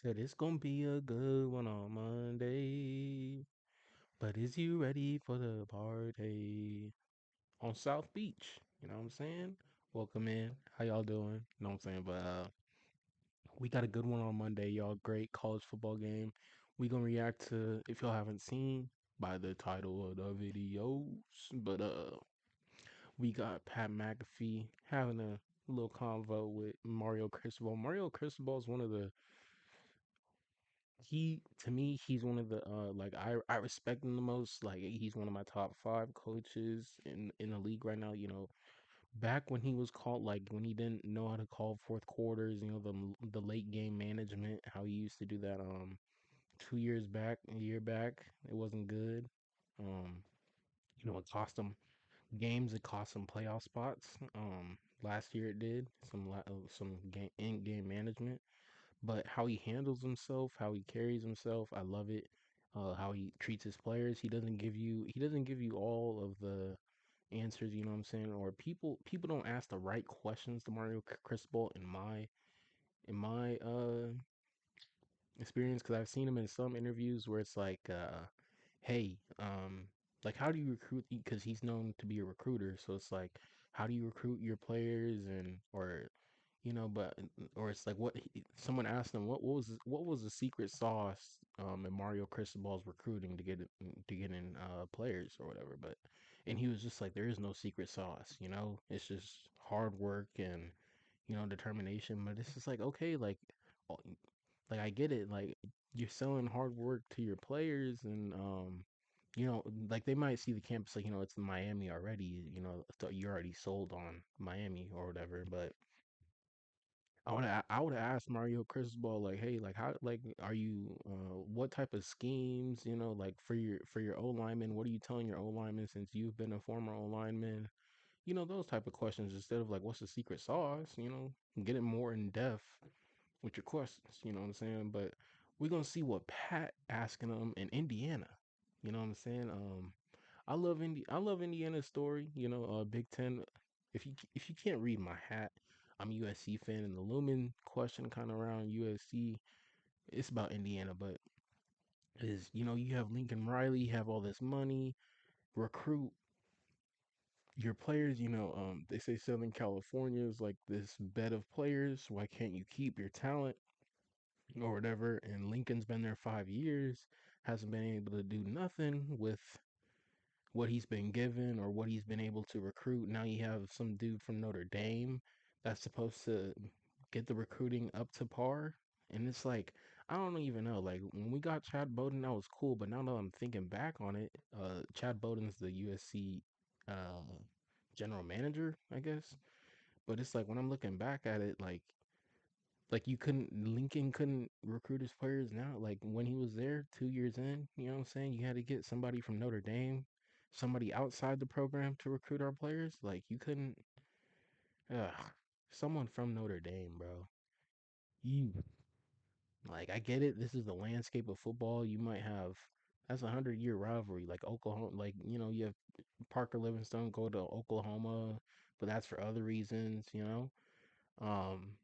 Said it's gonna be a good one on Monday. But is you ready for the party on South Beach? You know what I'm saying? Welcome in. How y'all doing? You know what I'm saying? But we got a good one on Monday, y'all. Great college football game. We gonna react to if y'all haven't seen by the title of the videos. But we got Pat McAfee having a little convo with Mario Cristobal. Mario Cristobal is one of the he to me he's one of the like I respect him the most. Like he's one of my top five coaches in the league right now. Back when he was called, like when he didn't know how to call fourth quarters, the late game management, how he used to do that 2 years back, a year back, it wasn't good. um it cost him games, it cost him playoff spots. Last year it did some game in game management, but how he handles himself, how he carries himself, I love it. How he treats his players. He doesn't give you all of the answers, you know what I'm saying? Or people don't ask the right questions to Mario Cristobal in my experience, because I've seen him in some interviews where it's like, hey, like how do you recruit? Because he's known to be a recruiter, so it's like, how do you recruit your players, and or but or it's like someone asked him what was the secret sauce in Mario Cristobal's recruiting to get in players or whatever, and he was just like, there is no secret sauce, it's just hard work and determination. But it's just like, okay, oh, like I get it, like you're selling hard work to your players, and like they might see the campus like, it's in Miami already, so you're already sold on Miami or whatever. But I would have asked Mario Cristobal, like, hey, like how, like, are you what type of schemes, like for your O lineman, what are you telling your O lineman since you've been a former O lineman? Those type of questions, instead of like, what's the secret sauce, get it more in depth with your questions, you know what I'm saying? But we're gonna see what Pat asking them in Indiana. You know what I'm saying? I love Indiana's story. Big Ten. If you can't read my hat, I'm a USC fan, and the looming question kind of around USC, it's about Indiana. But is you have Lincoln Riley, you have all this money, recruit your players. They say Southern California is like this bed of players. Why can't you keep your talent or whatever? And Lincoln's been there 5 years, hasn't been able to do nothing with what he's been given or what he's been able to recruit. Now you have some dude from Notre Dame that's supposed to get the recruiting up to par. And it's like, I don't even know. Like when we got Chad Bowden, that was cool. But now that I'm thinking back on it, Chad Bowden's the USC general manager, I guess. But it's like when I'm looking back at it, like you couldn't Lincoln couldn't recruit his players now. Like when he was there 2 years in, you know what I'm saying? You had to get somebody from Notre Dame, somebody outside the program to recruit our players. Like you couldn't someone from Notre Dame, bro. You like I get it, this is the landscape of football. You might have that's 100-year rivalry. Like Oklahoma, like you have Parker Livingstone go to Oklahoma, but that's for other reasons. Um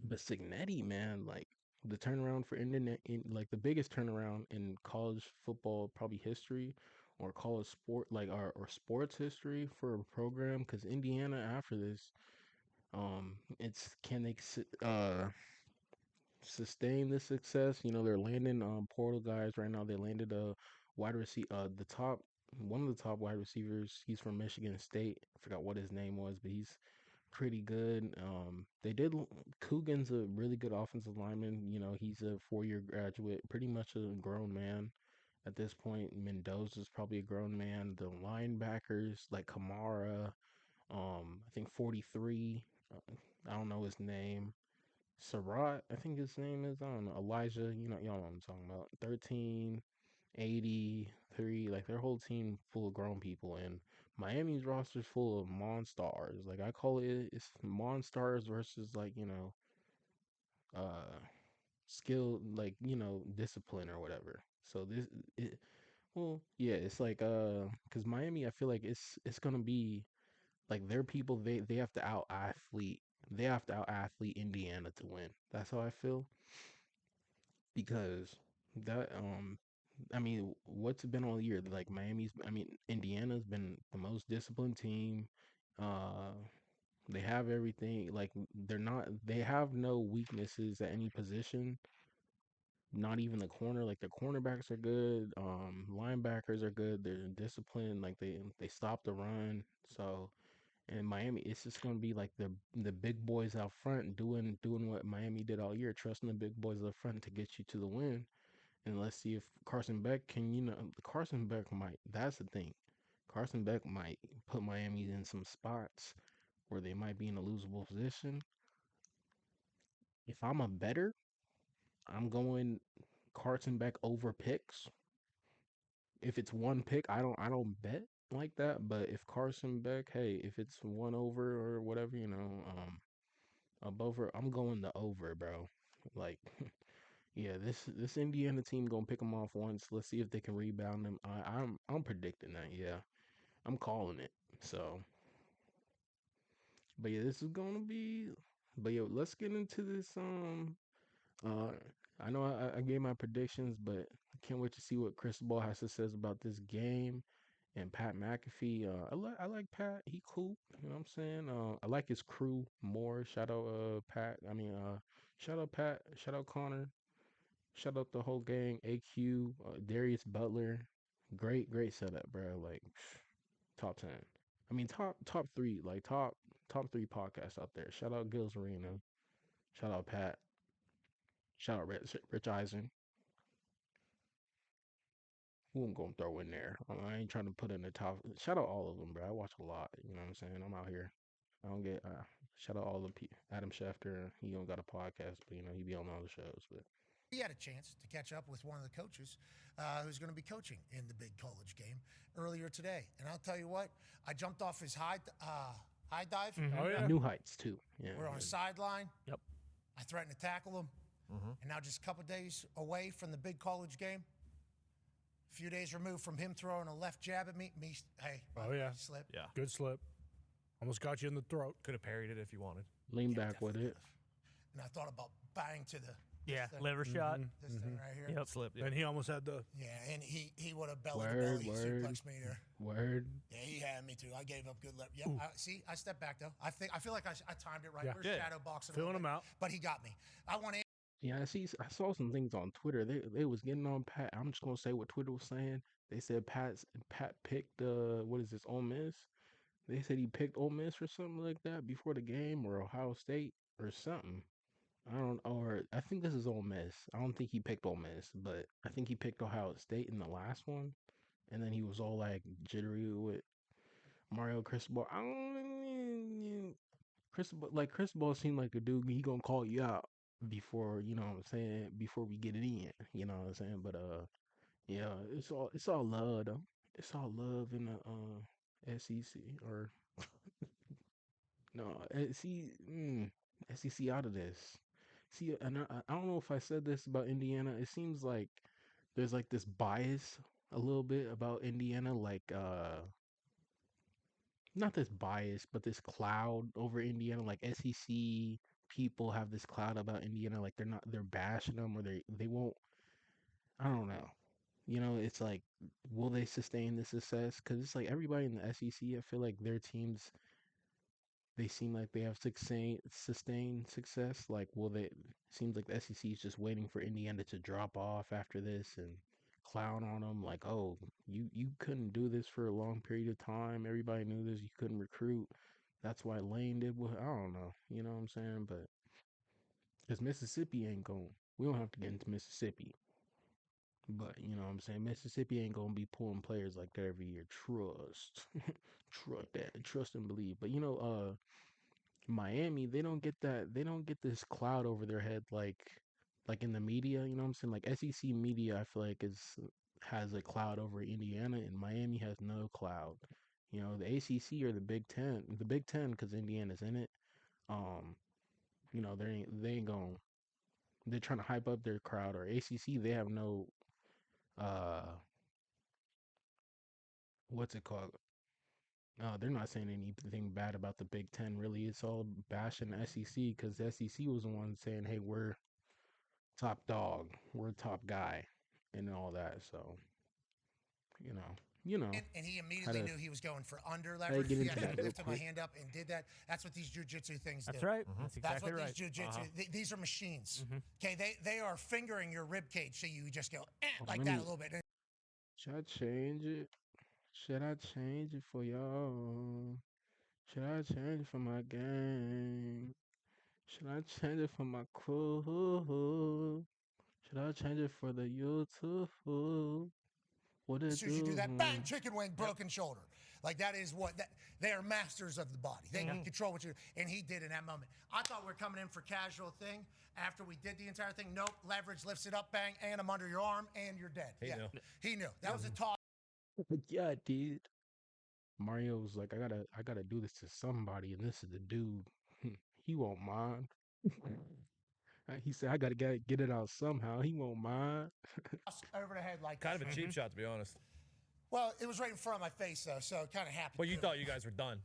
But Signetti, man, like the turnaround for internet, like the biggest turnaround in college football probably history, or college sport, like or sports history for a program. Because Indiana after this, it's can they sustain this success? They're landing portal guys right now. They landed a wide receiver, the top one of the top wide receivers. He's from Michigan State. I forgot what his name was, but he's pretty good. They did Coogan's a really good offensive lineman. He's a 4-year graduate, pretty much a grown man at this point. Mendoza's probably a grown man. The linebackers like Kamara, I think 43. I don't know his name. Sarat, I think his name is. I don't know. Elijah, y'all know what I'm talking about. 1383, like their whole team full of grown people, and Miami's roster's full of monstars. Like I call it's monstars versus like, uh skill, like, discipline or whatever. So it well, yeah, it's like because Miami, I feel like it's gonna be like their people, they have to out athlete Indiana to win. That's how I feel. because that I mean, what's it been all year? Like Indiana's been the most disciplined team. Uh, they have everything. Like they have no weaknesses at any position. Not even the corner. Like the cornerbacks are good. Linebackers are good. They're disciplined. Like they stop the run. So in Miami, it's just gonna be like the big boys out front doing what Miami did all year, trusting the big boys up front to get you to the win. And let's see if Carson Beck can, Carson Beck might. That's the thing. Carson Beck might put Miami in some spots where they might be in a losable position. If I'm a better, I'm going Carson Beck over picks. If it's one pick, I don't bet like that. But if Carson Beck, hey, if it's one over or whatever, above her, I'm going the over, bro. Like, yeah, this Indiana team gonna pick them off once. Let's see if they can rebound them. I'm predicting that. Yeah, I'm calling it. So, but yeah, this is gonna be. But yeah, let's get into this. Uh, I know I gave my predictions, but I can't wait to see what Cristobal has to says about this game. And Pat McAfee, I like Pat. He cool. You know what I'm saying? I like his crew more. Shout out Pat. Shout out Pat. Shout out Connor. Shout out the whole gang. AQ, Darius Butler. Great setup, bro. Like top 10. I mean top three. Like top three podcasts out there. Shout out Gills Arena. Shout out Pat. Shout out Rich Eisen. Who I'm gonna throw in there? I ain't trying to put in the top. Shout out all of them, bro. I watch a lot. You know what I'm saying? I'm out here. I don't get. Shout out all the people. Adam Schefter. He don't got a podcast, but he be on all the shows. But He had a chance to catch up with one of the coaches who's going to be coaching in the big college game earlier today. And I'll tell you what, I jumped off his high dive. Oh yeah. New Heights too. Yeah. We're on a sideline. Yep. I threatened to tackle him. And now just a couple days away from the big college game. A few days removed from him throwing a left jab at me. Hey, Oh yeah. slip. Yeah. Good slip. Almost got you in the throat. Could have parried it if you wanted. Lean Yeah, back with definitely it. could've. And I thought about bang to the Yeah, this thing, liver shot. this thing right here. Yep. Slip. Yeah. And he almost had the. Yeah, and he would have belly to Word, belly word. suplexed me there. Word. Yeah, he had me too. I gave up good left. Yeah, I stepped back though. I feel like I timed it right. Yeah. We're Good. shadow boxing, a Filling little him bit, out. but he got me. I want to. Yeah, I saw some things on Twitter. They was getting on Pat. I'm just gonna say what Twitter was saying. They said Pat picked what is this, Ole Miss? They said he picked Ole Miss or something like that before the game, or Ohio State or something. I don't, or I think this is Ole Miss. I don't think he picked Ole Miss, but I think he picked Ohio State in the last one, and then he was all like jittery with Mario Cristobal. I don't, Cristobal seemed like a dude. He gonna call you out before you know what I'm saying. Before we get it in, you know what I'm saying. But yeah, it's all love though. It's all love in the SEC or no, SEC out of this. See, and I don't know if I said this about Indiana. It seems like there's like this bias a little bit about Indiana, like not this bias, but this cloud over Indiana. Like SEC people have this cloud about Indiana, like they're bashing them or they won't. I don't know. It's like, will they sustain the success? Because it's like everybody in the SEC, I feel like their teams, they seem like they have sustained success. Like, will they? Seems like the SEC is just waiting for Indiana to drop off after this and clown on them. Like, oh, you couldn't do this for a long period of time. Everybody knew this. You couldn't recruit. That's why Lane did what I don't know. You know what I'm saying? But because Mississippi ain't going, we don't have to get into Mississippi. But you know what I'm saying? Mississippi ain't gonna be pulling players like that every year. Trust. Trust and believe. But Miami, they don't get this cloud over their head like in the media, you know what I'm saying? Like SEC media I feel like has a cloud over Indiana, and Miami has no cloud. The ACC or the Big Ten. The Big Ten because Indiana's in it. Um, they ain't going they're trying to hype up their crowd, or ACC, they have no uh what's it called? They're not saying anything bad about the Big Ten. Really, it's all bashing the SEC because the SEC was the one saying, "Hey, we're top dog. We're top guy, and all that. So you know, you know And he how immediately to knew he was going for under how to leverage. get He into actually that real lifted my quick. hand up and did that. That's what these jujitsu things do. That's right. That's That's exactly what right. these jujitsu. These are machines. Okay, they are fingering your rib cage, so you just go Oh, like let that a me. little bit. Should I change it? Should I change it for y'all? Should I change it for my gang? Should I change it for my crew? Should I change it for the YouTube? What As it soon as you do that, do? bang, chicken wing, broken shoulder. Like that is what they are masters of the body. They can control what you. And he did in that moment. I thought we were coming in for casual thing. After we did the entire thing, nope. Leverage lifts it up, bang, and I'm under your arm, and you're dead. He knew. That was a toss. Yeah, dude. Mario was like, I gotta do this to somebody, and this is the dude. He won't mind. He said, I gotta get it out somehow. He won't mind. Over the head like Kind this. of a cheap shot, to be honest. Well, it was right in front of my face, though, so it kind of happened. Well, you thought you guys were done.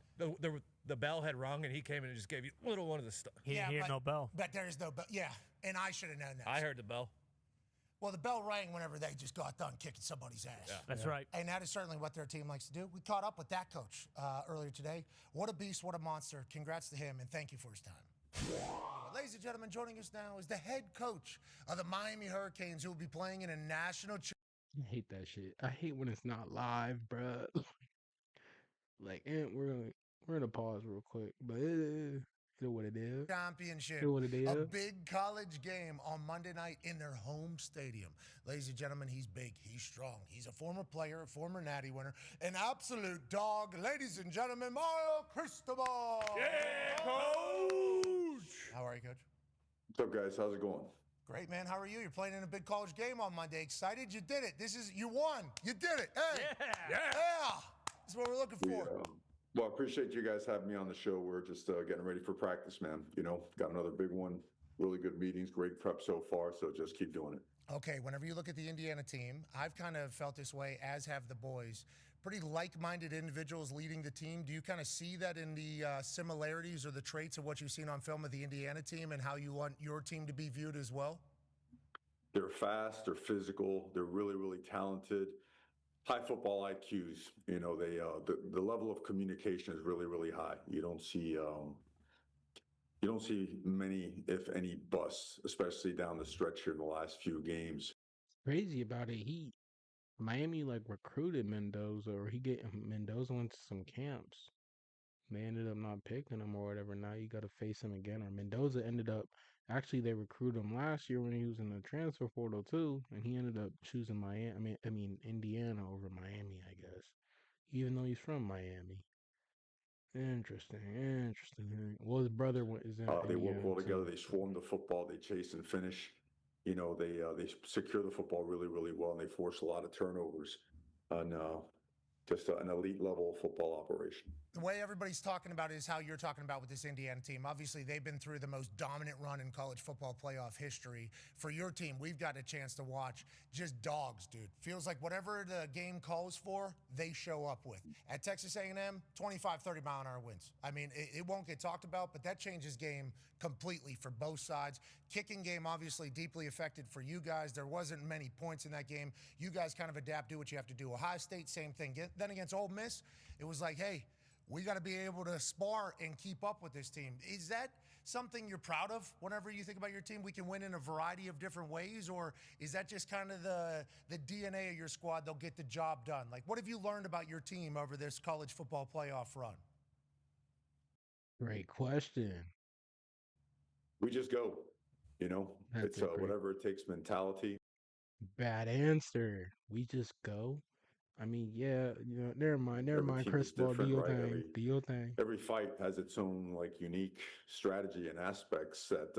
The bell had rung, and he came in and just gave you a little one of the stuff. He didn't hear no bell. But there's no bell. Yeah, and I should have known that. I heard the bell. Well, the bell rang whenever they just got done kicking somebody's ass. That's right. And that is certainly what their team likes to do. We caught up with that coach earlier today. What a beast, what a monster. Congrats to him, and thank you for his time. Ladies and gentlemen, joining us now is the head coach of the Miami Hurricanes, who will be playing in a national I hate that shit. I hate when it's not live, bruh. Like, and we're gonna pause real quick, but it is what it is. championship. It what it A is. big college game on Monday night in their home stadium. Ladies and gentlemen, he's big, he's strong. He's a former player, a former Natty winner, an absolute dog. Ladies and gentlemen, Mario Cristobal. Yeah, coach! How are you, coach? What's up, guys? How's it going? Great, man. How are you? You're playing in a big college game on Monday. Excited? You did it. You won. You did it. Hey. Yeah. This is what we're looking for. Well, I appreciate you guys having me on the show. We're just getting ready for practice, man. You know, got another big one. Really good meetings, great prep so far. So just keep doing it. Okay, whenever you look at the Indiana team, I've kind of felt this way, as have the boys. Pretty like-minded individuals leading the team. Do you kind of see that in the similarities or the traits of what you've seen on film of the Indiana team and how you want your team to be viewed as well? They're fast, they're physical, they're really, really talented. High football IQs. You know, they the level of communication is really, really high. You don't see many, if any, busts, especially down the stretch here in the last few games. Crazy about it. Miami like recruited Mendoza, or Mendoza went to some camps. They ended up not picking him or whatever. Now you got to face him again. Or Mendoza ended up actually they recruited him last year when he was in the transfer portal too, and he ended up choosing Miami. I mean Indiana over Miami, I guess, even though he's from Miami. Interesting. Well, his brother is in They work Indiana well together. too. They swarm the football. They chase and finish. You know, they secure the football really, really well, and they force a lot of turnovers on just an elite level football operation. The way everybody's talking about it is how you're talking about with this Indiana team. Obviously, they've been through the most dominant run in college football playoff history. For your team, we've got a chance to watch just dogs, dude. Feels like whatever the game calls for, they show up with. At Texas A&M, 25, 30-mile-an-hour winds. I mean, it won't get talked about, but that changes game completely for both sides. Kicking game, obviously, deeply affected for you guys. There wasn't many points in that game. You guys kind of adapt, do what you have to do. Ohio State, same thing. Then against Ole Miss, it was like, hey, we got to be able to spar and keep up with this team. Is that something you're proud of whenever you think about your team? We can win in a variety of different ways, or is that just kind of the DNA of your squad? They'll get the job done. Like, what have you learned about your team over this college football playoff run? Great question. We just go. You know, That's it's a great whatever it takes mentality. bad answer. We just go. I mean, yeah, never mind, Every team is Cristobal, do different, your right? thing, do your thing. Every fight has its own like unique strategy and aspects that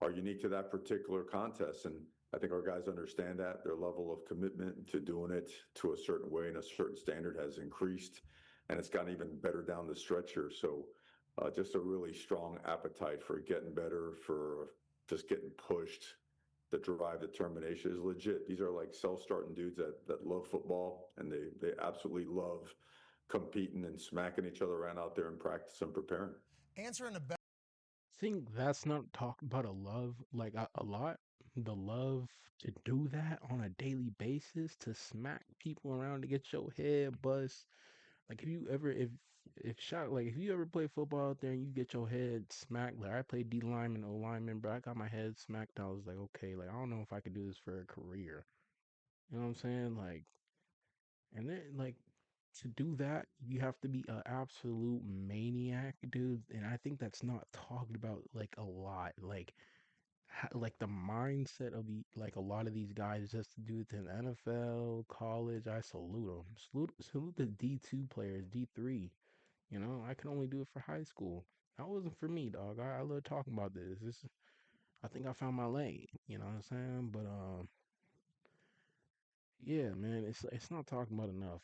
are unique to that particular contest. And I think our guys understand that. Their level of commitment to doing it to a certain way and a certain standard has increased, and it's gotten even better down the stretch here. So just a really strong appetite for getting better, for just getting pushed. The drive, determination is legit. These are like self-starting dudes that love football, and they absolutely love competing and smacking each other around out there in practice and preparing. Answering the bell. Think that's not talked about a lot. the love to do that on a daily basis, to smack people around to get your head bust. Like if shot like if you ever play football out there and you get your head smacked, like I played D lineman, O lineman, bro. I got my head smacked. I was like, okay, like I don't know if I could do this for a career. You know what I'm saying? Like, and then like to do that, you have to be an absolute maniac, dude. And I think that's not talked about like a lot. Like the mindset of the like a lot of these guys just to do it in the NFL, college. I salute them. Salute the D2 players, D3. You know, I can only do it for high school. That wasn't for me, dog. I love talking about this. I think I found my lane. You know what I'm saying? But yeah, man, it's not talking about enough.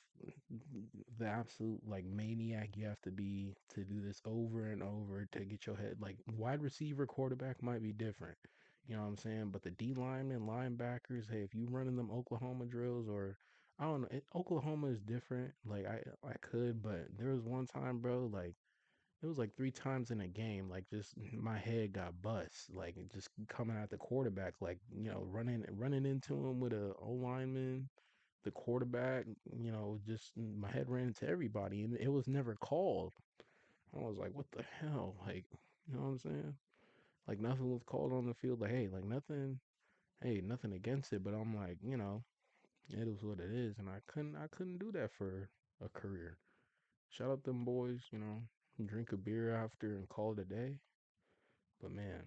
The absolute like maniac you have to be to do this over and over to get your head like wide receiver, quarterback might be different. You know what I'm saying? But the D linemen, linebackers, hey, if you running them Oklahoma drills or I don't know, Oklahoma is different. Like I could, but there was one time, bro, like it was like three times in a game, like just my head got bust, like just coming at the quarterback, like running into him with a O lineman, the quarterback, just my head ran into everybody, and it was never called. I was like, what the hell, like, you know what I'm saying? Like nothing was called on the field, like hey, like nothing, hey, nothing against it, but I'm like, it is what it is, and I couldn't do that for a career. Shout out them boys, drink a beer after and call it a day. But man,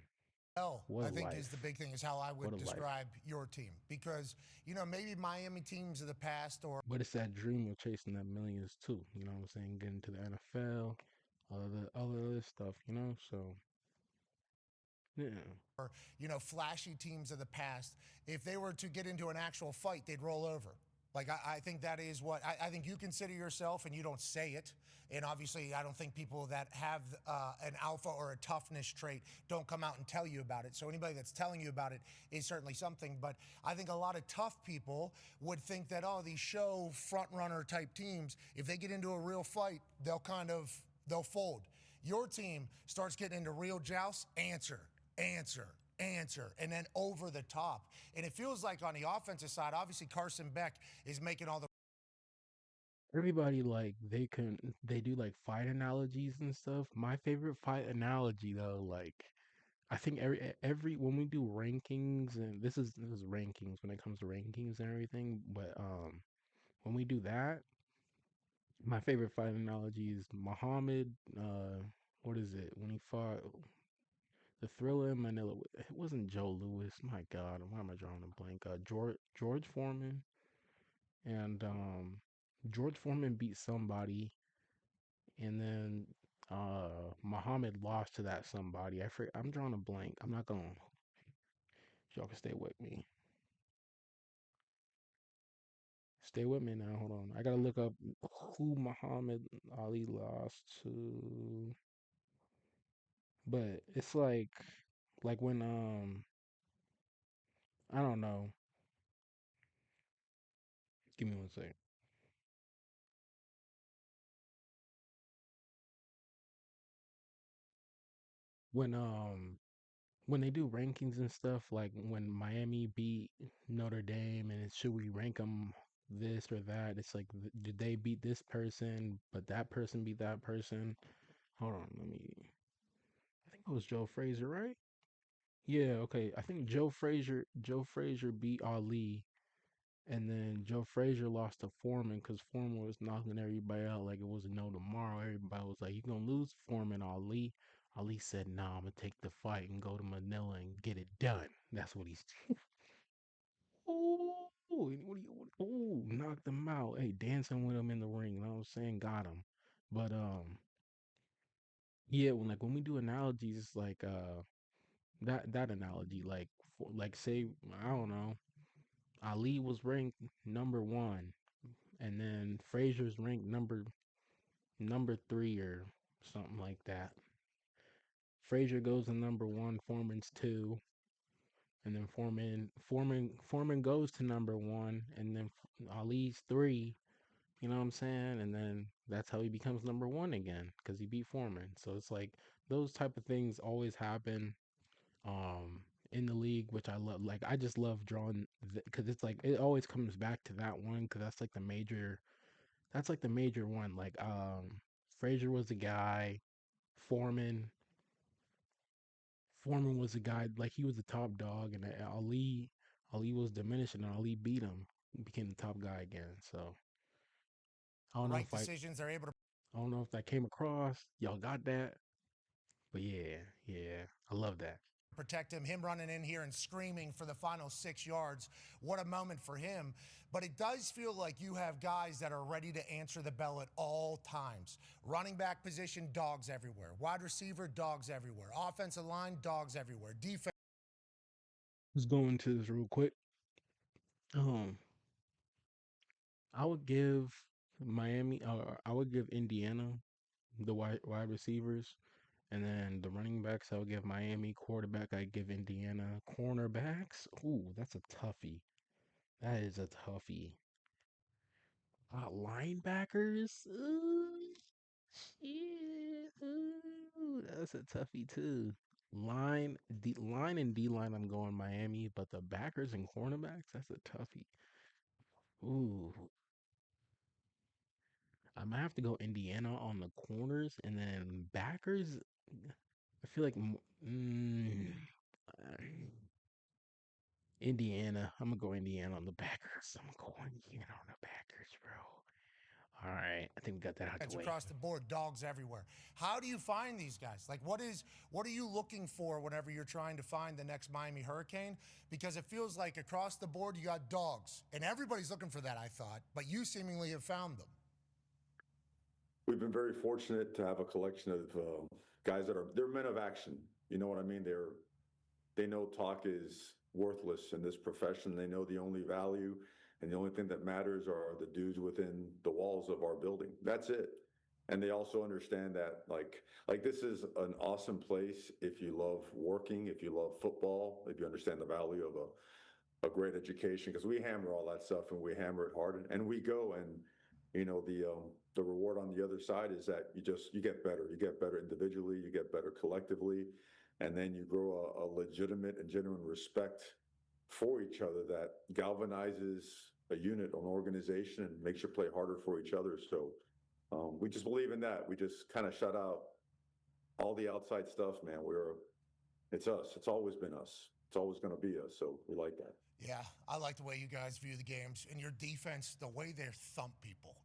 L, what I a think is the life. big thing is how I What would a life. describe your team because maybe Miami teams of the past or But it's that dream of chasing that millions too. You know what I'm saying? Getting to the NFL, all the other stuff, So yeah. flashy teams of the past, if they were to get into an actual fight, they'd roll over. Like I think that is what I think you consider yourself, and you don't say it. And obviously, I don't think people that have an alpha or a toughness trait don't come out and tell you about it. So anybody that's telling you about it is certainly something. But I think a lot of tough people would think that these show front runner type teams, if they get into a real fight, they'll fold. Your team starts getting into real jousts, answer, and then over the top. And it feels like on the offensive side, obviously Carson Beck is making all the Everybody like they do like fight analogies and stuff. My favorite fight analogy though, like I think every when we do rankings, and this is rankings when it comes to rankings and everything, but when we do that, my favorite fight analogy is Muhammad. What is it when he fought the Thriller in Manila? It wasn't Joe Lewis. My God, why am I drawing a blank? George Foreman, and George Foreman beat somebody, and then Muhammad lost to that somebody. I'm drawing a blank. I'm not gonna. Y'all can stay with me. Stay with me now. Hold on. I gotta look up who Muhammad Ali lost to. But it's like when I don't know. Give me one second. When they do rankings and stuff, like when Miami beat Notre Dame, and it's should we rank them this or that? It's like did they beat this person, but that person beat that person? Hold on, let me. I think it was Joe Frazier, right? Yeah, okay. I think Joe Frazier beat Ali, and then Joe Frazier lost to Foreman because Foreman was knocking everybody out like it was no tomorrow. Everybody was like, "You gonna lose, Foreman, Ali?" Ali said, "Nah, I'm gonna take the fight and go to Manila and get it done." That's what he's. Ooh, ooh, knocked him out. Hey, dancing with him in the ring. You know what I'm saying? Got him. But yeah, when we do analogies, it's like that analogy, like like say I don't know, Ali was ranked number one, and then Frazier's ranked number three or something like that. Frazier goes to number one, Foreman's two, and then Foreman goes to number one, and then Ali's three. You know what I'm saying? And then that's how he becomes number one again because he beat Foreman. So it's like those type of things always happen. Um, in the league, which I love. Like I just love drawing because it's like it always comes back to that one because that's like the major. That's like the major one. Like Frazier was the guy. Foreman. Foreman was the guy. Like he was the top dog, and Ali was diminishing, and Ali beat him. He became the top guy again. So I don't know right if I decisions. They're able to I don't know if that came across. Y'all got that? But yeah, yeah. I love that. protect him. Him running in here and screaming for the final 6 yards. What a moment for him. But it does feel like you have guys that are ready to answer the bell at all times. Running back position, dogs everywhere. Wide receiver, dogs everywhere. Offensive line, dogs everywhere. Defense. Let's go into this real quick. Um, I would give Miami or I would give Indiana the wide receivers. And then the running backs, I would give Miami. Quarterback, I give Indiana. Cornerbacks, ooh, that's a toughie. That is a toughie. Linebackers, ooh, shit, ooh, that's a toughie too. Line and D line, I'm going Miami, but the backers and cornerbacks, that's a toughie. Ooh, I might have to go Indiana on the corners, and then backers. I feel like uh, Indiana. I'm gonna go Indiana on the backers. I'm gonna go Indiana on the backers, bro. All right, I think we got that out the way. Across the board, dogs everywhere. How do you find these guys? Like, what are you looking for whenever you're trying to find the next Miami Hurricane? Because it feels like across the board you got dogs, and everybody's looking for that. I thought, but you seemingly have found them. We've been very fortunate to have a collection of guys that they're men of action. You know what I mean? They know talk is worthless in this profession. They know the only value and the only thing that matters are the dudes within the walls of our building. That's it. And they also understand that like this is an awesome place if you love working, if you love football, if you understand the value of a great education, because we hammer all that stuff and we hammer it hard and we go and the reward on the other side is that you get better individually, you get better collectively, and then you grow a legitimate and genuine respect for each other that galvanizes a unit, an organization, and makes you play harder for each other. So we just believe in that. We just kind of shut out all the outside stuff, man. It's us. It's always been us. It's always going to be us. So we like that. Yeah, I like the way you guys view the games and your defense, the way they thump people.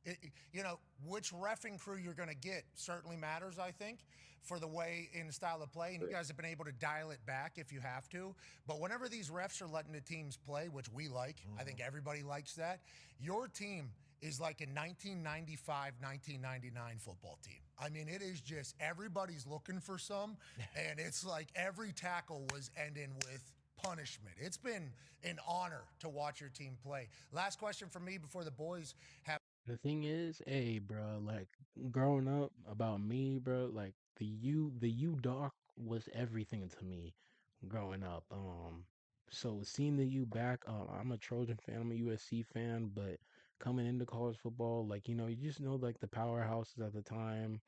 Which reffing crew you're going to get certainly matters, I think, for the way in the style of play. And you guys have been able to dial it back if you have to. But whenever these refs are letting the teams play, which we like, I think everybody likes that, your team is like a 1995, 1999 football team. I mean, it is just everybody's looking for some, and it's like every tackle was ending with punishment. It's been an honor to watch your team play. Last question for me before the boys have. The thing is, hey, bro, like growing up about me, bro, like the U doc was everything to me growing up. So seeing the U back, I'm a Trojan fan, I'm a USC fan, but coming into college football, like you just know like the powerhouses at the time,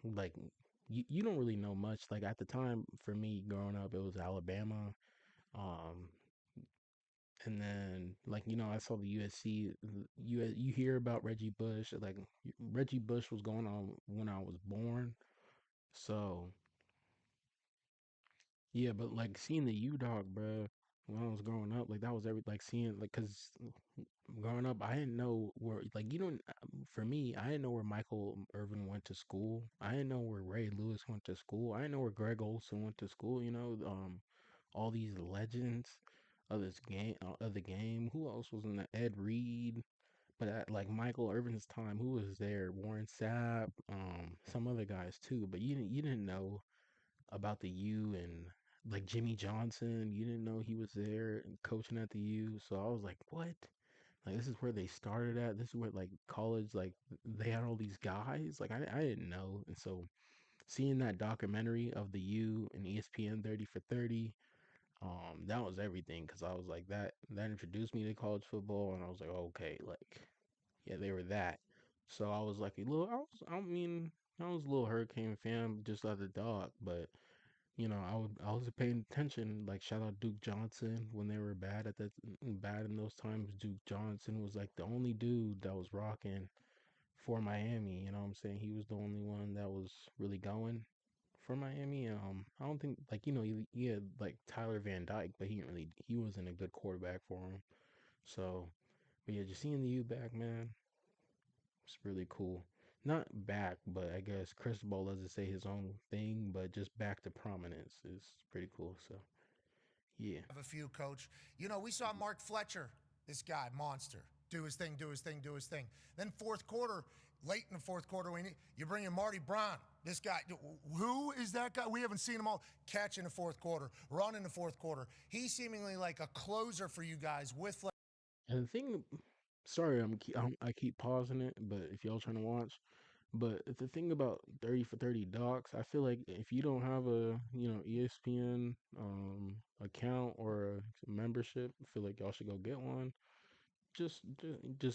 like you don't really know much. Like at the time, for me growing up, it was Alabama. Um, and then, like, I saw the USC. You hear about Reggie Bush. Like, Reggie Bush was going on when I was born. So, yeah, but like seeing the U Dog, bro, when I was growing up, like that was like seeing, like, cause growing up, I didn't know where, like, for me, I didn't know where Michael Irvin went to school. I didn't know where Ray Lewis went to school. I didn't know where Greg Olson went to school, all these legends of the game. Who else was in the Ed Reed? But at like Michael Irvin's time, who was there? Warren Sapp, some other guys too. But you didn't know about the U and like Jimmy Johnson. You didn't know he was there and coaching at the U. So I was like, what? Like this is where they started at. This is where like college, like they had all these guys. Like I didn't know. And so seeing that documentary of the U and ESPN 30 for 30, that was everything because I was like that introduced me to college football and I was like, okay, like yeah, they were that. So I was like a little I mean, I was a little Hurricane fan just like the dog, but I was paying attention. Like shout out Duke Johnson when they were bad in those times. Duke Johnson was like the only dude that was rocking for Miami. You know what I'm saying? He was the only one that was really going for Miami. I don't think like he had like Tyler Van Dyke, but he wasn't a good quarterback for him. So, but yeah, just seeing the U back, man, it's really cool. Not back, but I guess Cristobal doesn't say his own thing, but just back to prominence is pretty cool. So yeah. Have a few, coach. We saw Mark Fletcher, this guy, monster, do his thing, do his thing, do his thing. Then fourth quarter, late in the fourth quarter, you bring in Marty Brown. This guy, who is that guy? We haven't seen him all catch in the fourth quarter, run in the fourth quarter. He's seemingly like a closer for you guys with Fletcher. And the thing, sorry, I keep pausing it, but if y'all trying to watch, but the thing about 30 for 30 docs, I feel like if you don't have a ESPN account or a membership, I feel like y'all should go get one. Just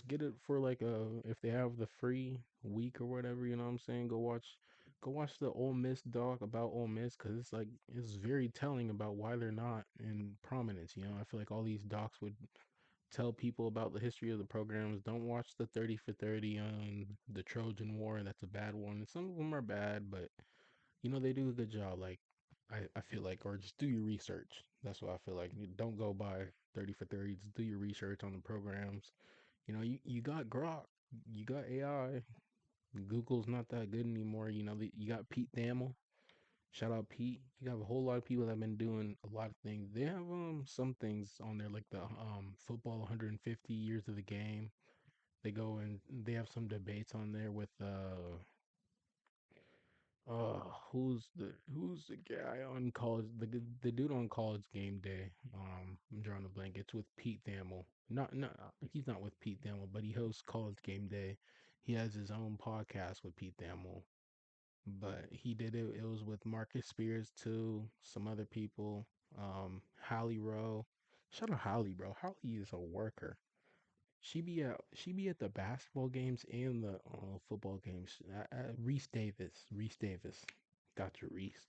get it for like if they have the free week or whatever, you know what I'm saying? Go watch the Ole Miss doc about Ole Miss because it's very telling about why they're not in prominence. I feel like all these docs would tell people about the history of the programs. Don't watch the 30 for 30 on the Trojan War. That's a bad one. Some of them are bad, but they do a good job. Like I feel like, or just do your research. That's what I feel like. You don't go by 30 for 30. Just do your research on the programs. You got Grok, you got AI. Google's not that good anymore. You got Pete Thamel. Shout out Pete. You have a whole lot of people that have been doing a lot of things. They have some things on there like the football 150 years of the game. They go and they have some debates on there with who's the guy on college the dude on college game day. I'm drawing a blank. It's with Pete Thamel. Not he's not with Pete Thamel, but he hosts college game day. He has his own podcast with Pete Thamel. But he did it. It was with Marcus Spears too, some other people. Holly Rowe. Shout out Holly, bro. Holly is a worker. She be at the basketball games and the football games. Reese Davis. Reese Davis. Got your Reese.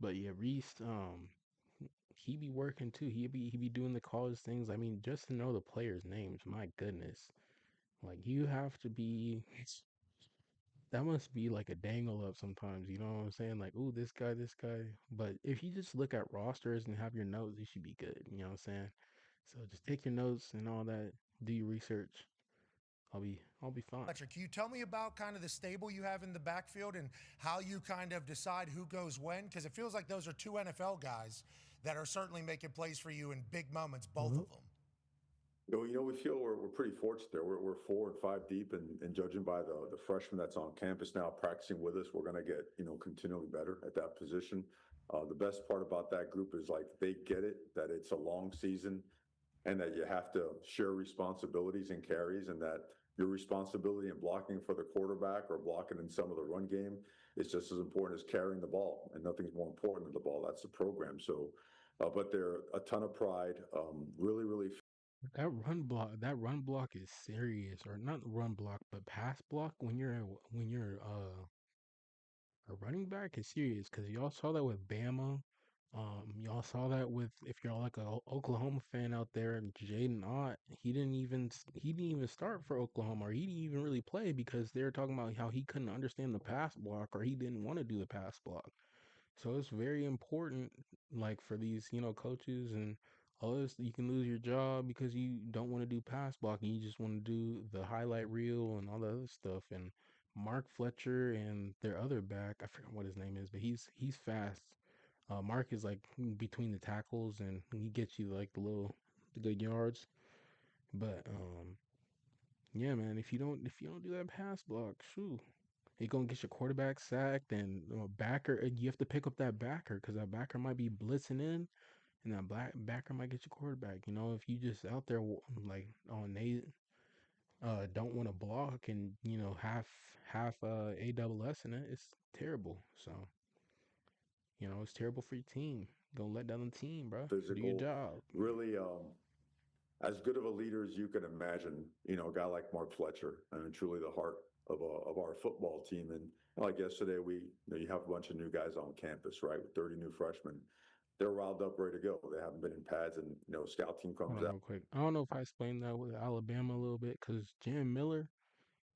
But yeah, Reese, he be working too. He be doing the college things. I mean, just to know the players' names, my goodness. Like you have to be that must be like a dangle up sometimes, you know what I'm saying? Like, ooh, this guy, this guy. But if you just look at rosters and have your notes, you should be good. You know what I'm saying? So just take your notes and all that, do your research. I'll be fine. Can you tell me about kind of the stable you have in the backfield and how you kind of decide who goes when? Because it feels like those are two NFL guys that are certainly making plays for you in big moments, both Mhm. of them. We feel we're pretty fortunate there. We're 4 and 5 deep, and judging by the freshman that's on campus now practicing with us, we're going to get continually better at that position. The best part about that group is like they get it that it's a long season, and that you have to share responsibilities and carries, and that your responsibility in blocking for the quarterback or blocking in some of the run game is just as important as carrying the ball, and nothing's more important than the ball. That's the program. So, but they're a ton of pride, really, really. That run block is serious, or not run block, but pass block when you're a running back is serious because y'all saw that with Bama. Y'all saw that with if you're like a Oklahoma fan out there, and Jaden Ott, he didn't even start for Oklahoma, or he didn't even really play because they were talking about how he couldn't understand the pass block or he didn't want to do the pass block. So it's very important, like for these, coaches and all this. You can lose your job because you don't want to do pass blocking. You just want to do the highlight reel and all the other stuff. And Mark Fletcher and their other back, I forgot what his name is, but he's fast. Mark is like between the tackles and he gets you like the good yards. But yeah, man, if you don't do that pass block, shoot. You're gonna get your quarterback sacked and backer. And you have to pick up that backer because that backer might be blitzing in, and that black backer might get your quarterback. If you just out there like on they don't want to block and half AWS in it, it's terrible. So it's terrible for your team. Gonna let down the team, bro. Do your Physical, job. really as good of a leader as you can imagine. A guy like Mark Fletcher, I mean, truly the heart of our football team. And like yesterday, you have a bunch of new guys on campus, right? With 30 new freshmen. They're riled up, ready to go. They haven't been in pads, and scout team Hold comes on, out. real quick. I don't know if I explained that with Alabama a little bit, because Jim Miller,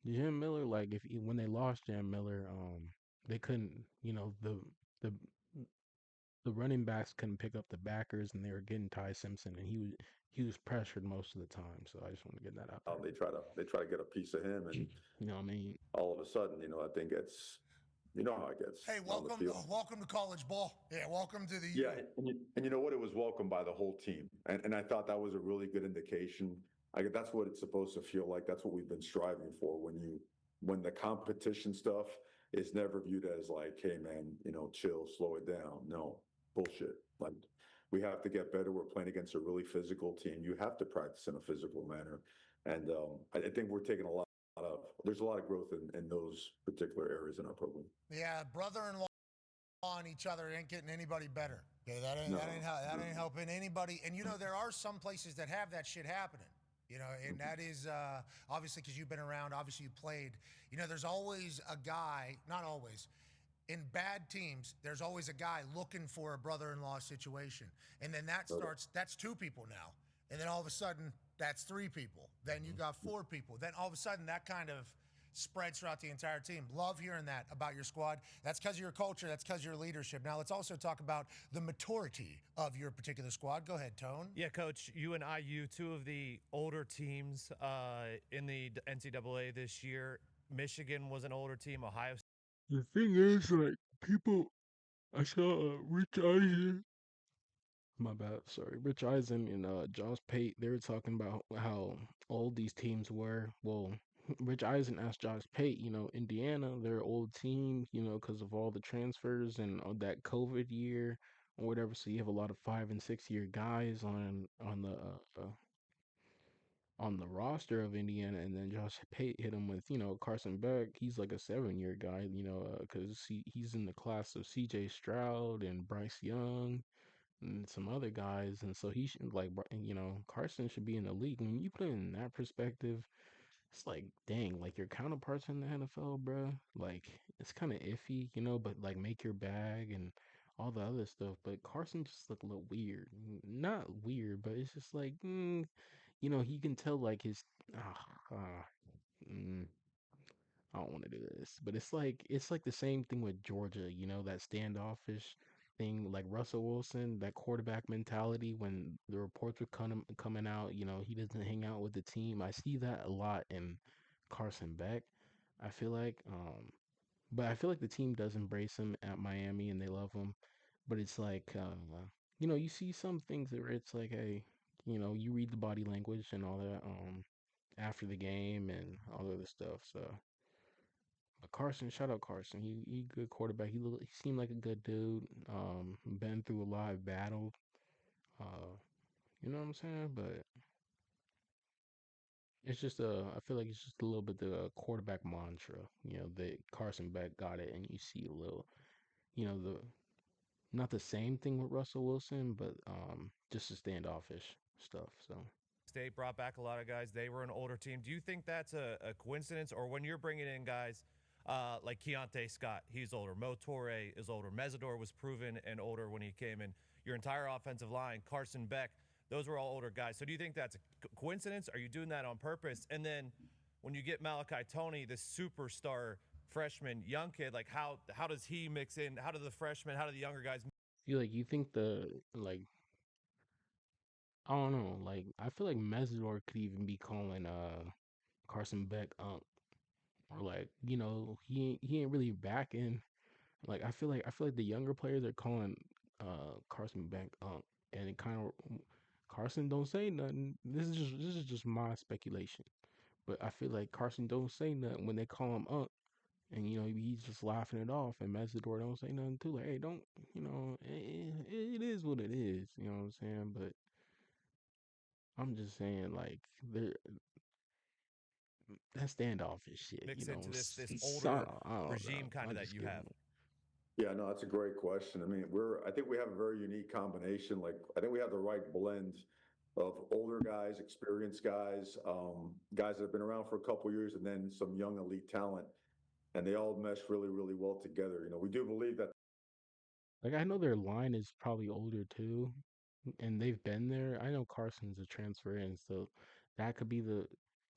like when they lost Jim Miller, they couldn't, the the running backs couldn't pick up the backers, and they were getting Ty Simpson, and he was pressured most of the time. So I just want to get that out there. They try to get a piece of him, and You know what I mean? all of a sudden, that thing gets, how it gets Hey, on the field. welcome to college ball. Yeah, welcome to the Yeah, and you know what? It was welcomed by the whole team, and I thought that was a really good indication. That's what it's supposed to feel like. That's what we've been striving for. When the competition stuff is never viewed as like, hey man, chill, slow it down. No bullshit. Like we have to get better. We're playing against a really physical team. You have to practice in a physical manner, and I think we're taking a lot of. There's a lot of growth in those particular areas in our program. Yeah, brother-in-law on each other ain't getting anybody better. Okay, that ain't helping anybody. And there are some places that have that shit happening. And that is obviously because you've been around. Obviously, you played. There's always a guy. Not always. In bad teams, there's always a guy looking for a brother-in-law situation, and then that's two people now, and then all of a sudden that's three people. Then you got four people. Then all of a sudden that kind of spreads throughout the entire team. Love hearing that about your squad. That's because of your culture. That's because of your leadership. Now let's also talk about the maturity of your particular squad. Go ahead, Tone. Yeah, Coach, you and IU, two of the older teams in the NCAA this year. Michigan was an older team. Ohio State. The thing is, like, I saw Rich Eisen. My bad, sorry. Rich Eisen and Josh Pate, they were talking about how old these teams were. Well, Rich Eisen asked Josh Pate, Indiana, they're an old team, because of all the transfers and all that COVID year or whatever. So you have a lot of 5 and 6 year guys on the roster of Indiana, and then Josh Pate hit him with, Carson Beck. He's like a 7 year guy, because he's in the class of C.J. Stroud and Bryce Young and some other guys, and so he should Carson should be in the league. When you put it in that perspective, it's like, dang, like your counterparts in the NFL, bro. Like it's kind of iffy, but like make your bag and all the other stuff. But Carson just looked a little weird, not weird, but it's just like, he can tell like his. Uh, uh, mm, I don't want to do this, but it's like the same thing with Georgia, that standoffish thing, like Russell Wilson, that quarterback mentality. When the reports were coming out, he doesn't hang out with the team. I see that a lot in Carson Beck. I feel like, but I feel like the team does embrace him at Miami and they love him. But it's like, you see some things where it's like, hey, you read the body language and all that, after the game and all the other stuff. So. But Carson, shout out Carson. He good quarterback. He seemed like a good dude. Been through a lot, battled. Uh, you know what I'm saying? But it's just I feel like it's just a little bit the quarterback mantra. That Carson Beck got it, and you see a little, the not the same thing with Russell Wilson, but just the standoffish stuff. So. State brought back a lot of guys. They were an older team. Do you think that's a coincidence, or when you're bringing in guys like Keontae Scott, he's older. Mo Torre is older. Mesidor was proven and older when he came in. Your entire offensive line, Carson Beck, those were all older guys. So do you think that's a coincidence? Are you doing that on purpose? And then when you get Malachi Tony, the superstar freshman, young kid, like how does he mix in? How do the freshmen, how do the younger guys? You think I don't know, like I feel like Mesidor could even be calling Carson Beck or like he ain't really backing. Like I feel like the younger players are calling Carson Beck and it kind of Carson don't say nothing. This is just my speculation, but I feel like Carson don't say nothing when they call him and he's just laughing it off, and Mesidor don't say nothing too. Like, hey, don't it is what it is. You know what I'm saying? But I'm just saying, like, that standoffish shit. Mix into this I older don't regime know. kind of that you have? Yeah, no, that's a great question. I mean, I think we have a very unique combination. Like, I think we have the right blend of older guys, experienced guys, guys that have been around for a couple years, and then some young elite talent, and they all mesh really, really well together. We do believe that Like I know their line is probably older too, and they've been there. I know Carson's a transfer in, so that could be the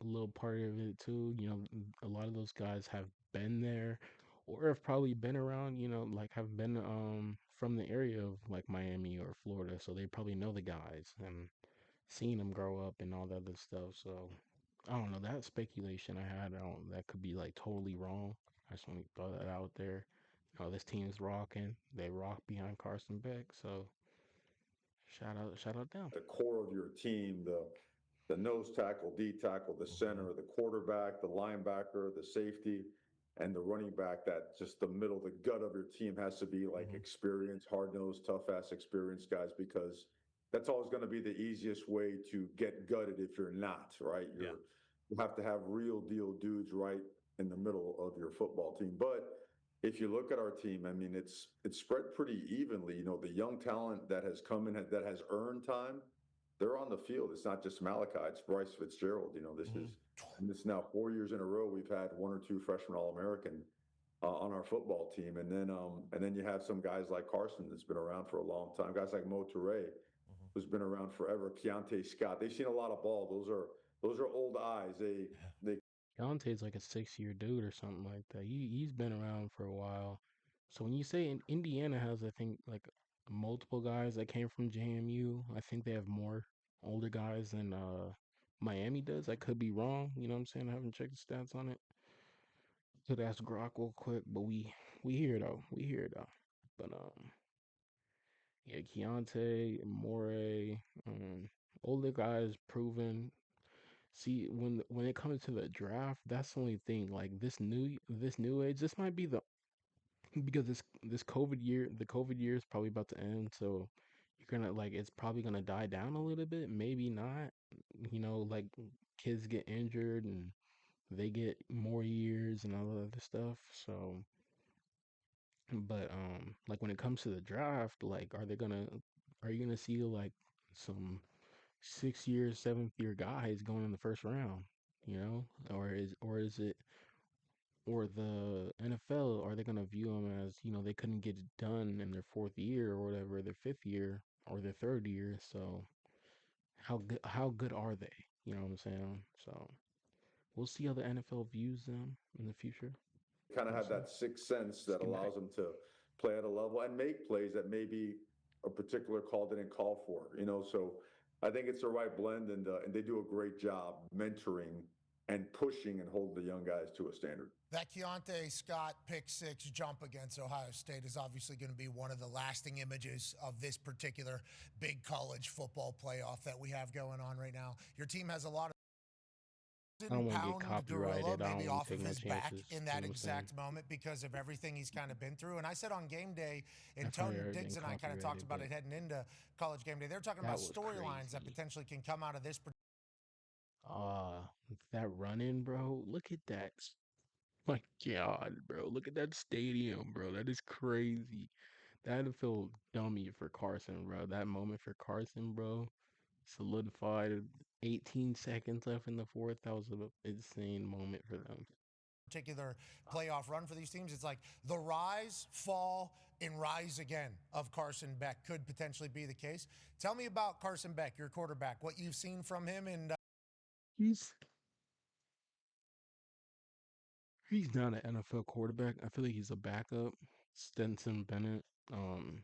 a little part of it too. A lot of those guys have been there or have probably been around, like have been from the area of like Miami or Florida, so they probably know the guys and seen them grow up and all that other stuff. So I don't know, that speculation I had, that could be like totally wrong. I just want to throw that out there. This team's rocking. They rock behind Carson Beck. So shout out them. the core of your team, the nose tackle, D tackle, the center, the quarterback, the linebacker, the safety, and the running back, that just the middle, the gut of your team has to be like experienced, hard nosed, tough ass experienced guys, because that's always going to be the easiest way to get gutted if you're not, right? You have to have real deal dudes right in the middle of your football team. But if you look at our team, I mean, it's spread pretty evenly. The young talent that has come in, that has earned time, they're on the field. It's not just Malachi, it's Bryce Fitzgerald. This is now 4 years in a row we've had one or two freshman All-American on our football team, and then you have some guys like Carson that's been around for a long time. Guys like Mo Toure, who's been around forever. Keontae Scott, they've seen a lot of ball. Those are old eyes. They Deontay's like a 6-year dude or something like that. He's been around for a while. So when you say Indiana has, I think like multiple guys that came from JMU, I think they have more older guys than Miami does. I could be wrong. You know what I'm saying? I haven't checked the stats on it. Could ask Grok real quick, but we here though. We here though. But yeah, Keontae, Morey, older guys proven. See, when it comes to the draft, that's the only thing. Like this new age, this might be the because this COVID year is probably about to end, so you're gonna like it's probably gonna die down a little bit, maybe not. Like kids get injured and they get more years and all that other stuff. So, but like when it comes to the draft, like are you gonna see like some 6 year, 7th year guys going in the first round, or is it, or the NFL, are they going to view them as, they couldn't get it done in their 4th year or whatever, their 5th year or their 3rd year. So how good are they? You know what I'm saying? So we'll see how the NFL views them in the future. kind of We'll have see. that sixth sense that Schematic. allows them to play at a level and make plays that maybe a particular call didn't call for. So I think it's the right blend, and they do a great job mentoring and pushing and holding the young guys to a standard. That Keontae Scott pick six jump against Ohio State is obviously going to be one of the lasting images of this particular big college football playoff that we have going on right now. Your team has a lot of I don't want to get pound Gorilla copyrighted. I maybe don't want off to of take no his back chances. in You that know what I'm saying? exact moment because of everything he's kind of been through. And I said on game day, and I probably Tone are Diggs getting and I kind of talked copyrighted, about but it heading into college game day. They're talking about that was storylines that crazy. potentially can come out of this. Uh, that running, bro. Look at that. My God, bro. Look at that stadium, bro. That is crazy. That'd feel dummy for Carson, bro. That moment for Carson, bro, solidified. 18 seconds left in the fourth. That was an insane moment for them. Particular playoff run for these teams. It's like the rise, fall, and rise again of Carson Beck could potentially be the case. Tell me about Carson Beck, your quarterback, what you've seen from him, and He's he's not an NFL quarterback. I feel like he's a backup. Stenson Bennett. Um,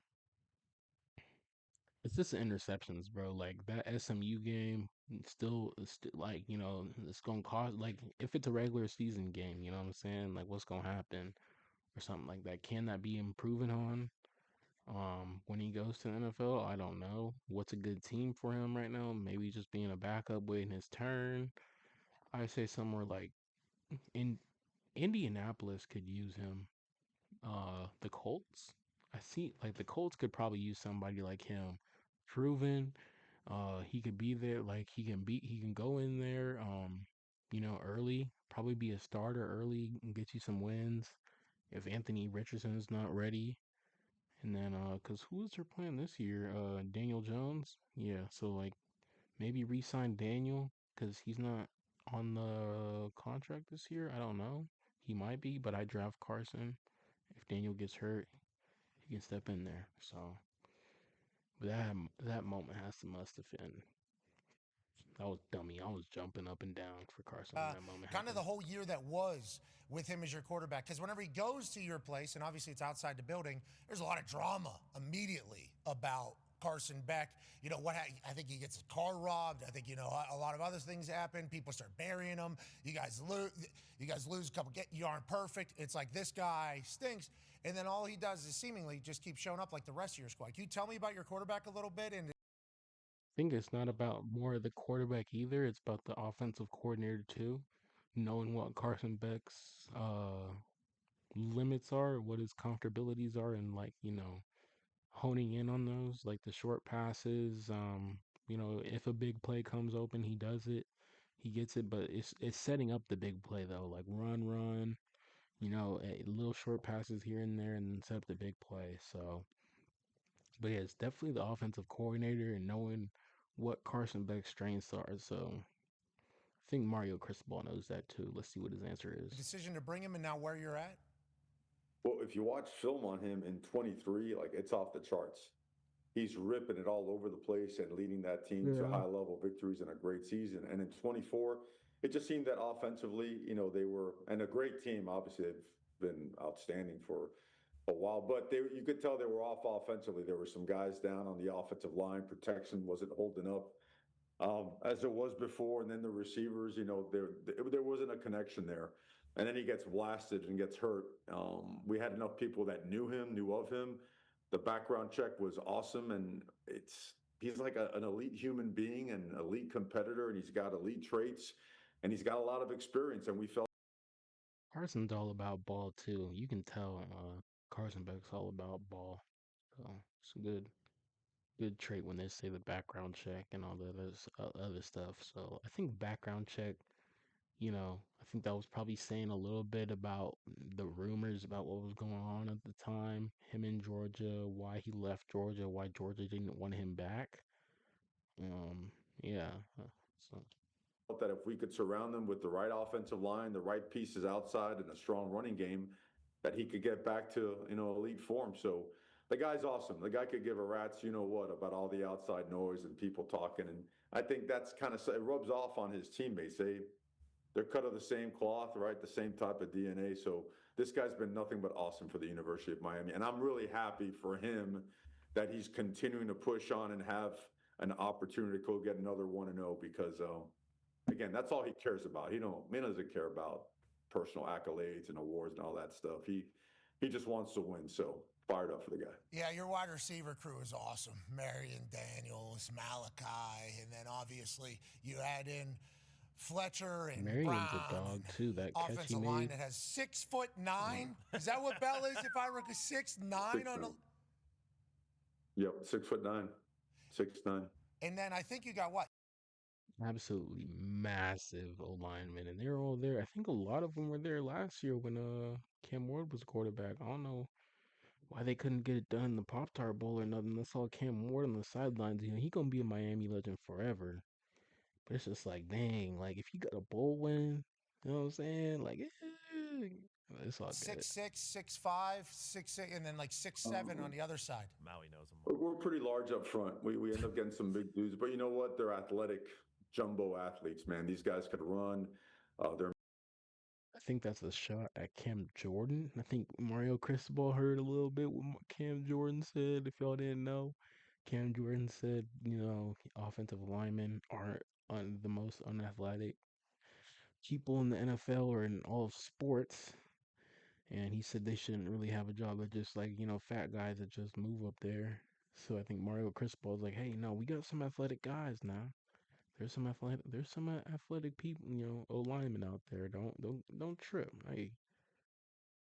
it's just the interceptions, bro. Like that SMU game, still like it's gonna cost. Like if it's a regular season game, you know what I'm saying? Like what's gonna happen or something like that? Can that be improving on? When he goes to the NFL, I don't know. What's a good team for him right now? Maybe just being a backup, waiting his turn. I say somewhere like in Indianapolis could use him. The Colts. I see like the Colts could probably use somebody like him. Proven. He could be there. Like he can go in there. Early. Probably be a starter early and get you some wins. If Anthony Richardson's not ready, and then cause who is their plan this year? Daniel Jones. Yeah. So like maybe re-sign Daniel because he's not on the contract this year. I don't know. He might be, but I draft Carson. If Daniel gets hurt, he can step in there. So, but that moment must have been. That was dummy. I was jumping up and down for Carson when that moment kind of the happened. whole year that was with him as your quarterback. Because whenever he goes to your place, and obviously it's outside the building, there's a lot of drama immediately about Carson Beck. You know what? I think he gets his car robbed. I think a lot of other things happen. People start burying him. You guys lose. You guys lose a couple. You aren't perfect. It's like this guy stinks. And then all he does is seemingly just keep showing up like the rest of your squad. Can you tell me about your quarterback a little bit? And Think it's not about more of the quarterback either. It's about the offensive coordinator too, knowing what Carson Beck's limits are, what his comfortabilities are, and like honing in on those, like the short passes. If a big play comes open, he does it, he gets it. But it's setting up the big play though, like run. Little short passes here and there, and then set up the big play. So, but yeah, it's definitely the offensive coordinator and knowing what Carson Beck's strengths are. So I think Mario Cristobal knows that too. Let's see what his answer the is. decision to bring him and now where you're at? Well, if you watch film on him in 23, like it's off the charts. He's ripping it all over the place and leading that team to Yeah. high level victories and a great season. And in 24, it just seemed that offensively, they were, and a great team. Obviously, they've been outstanding for a while, but you could tell they were off offensively. There were some guys down on the offensive line. Protection wasn't holding up as it was before. And then the receivers, there wasn't a connection there. And then he gets blasted and gets hurt. We had enough people that knew him, knew of him. The background check was awesome, and he's like an elite human being and elite competitor, and he's got elite traits, and he's got a lot of experience. And we felt Carson's all about ball too. You can tell Carson Beck's all about ball. So it's a good trait when they say the background check and all the other stuff. So I think background check, I think that was probably saying a little bit about the rumors about what was going on at the time, him in Georgia, why he left Georgia, why Georgia didn't want him back. Yeah. So that if we could surround them with the right offensive line, the right pieces outside, and a strong running game, that he could get back to elite form. So the guy's awesome. The guy could give a rat's what about all the outside noise and people talking, and I think that's kind of it rubs off on his teammates. They're cut of the same cloth, right? The same type of DNA. So this guy's been nothing but awesome for the University of Miami, and I'm really happy for him that he's continuing to push on and have an opportunity to go get another 1-0 because again, that's all he cares about. He doesn't care about personal accolades and awards and all that stuff. He just wants to win. So fired up for the guy. Yeah, your wide receiver crew is awesome. Marion Daniels, Malachi, and then obviously you add in Fletcher and Marion's a Brown dog and too. That catch he offensive line made. that has 6'9". Is that what Bell is? If I recall, 6'9" on the. Yep, 6'9", 6'9". And then I think you got what? Absolutely massive O linemen, and they're all there. I think a lot of them were there last year when Cam Ward was quarterback. I don't know why they couldn't get it done in the Pop Tart Bowl or nothing. I saw Cam Ward on the sidelines. He gonna be a Miami legend forever. But it's just like, dang, like if you got a bowl win, you know what I'm saying? Like, it's all good. 6'6", 6'5", 6'6", and then like 6'7" on the other side. Maui knows him. We're pretty large up front. We end up getting some big dudes, but you know what? They're athletic, jumbo athletes, man. These guys could run. They're I think that's a shot at Cam Jordan. I think Mario Cristobal heard a little bit what Cam Jordan said. If y'all didn't know, Cam Jordan said, offensive linemen aren't the most unathletic people in the NFL or in all of sports. And he said they shouldn't really have a job. They're just like, fat guys that just move up there. So I think Mario Cristobal is like, hey, no, we got some athletic guys now. There's some athletic people, O linemen out there. Don't trip. Hey,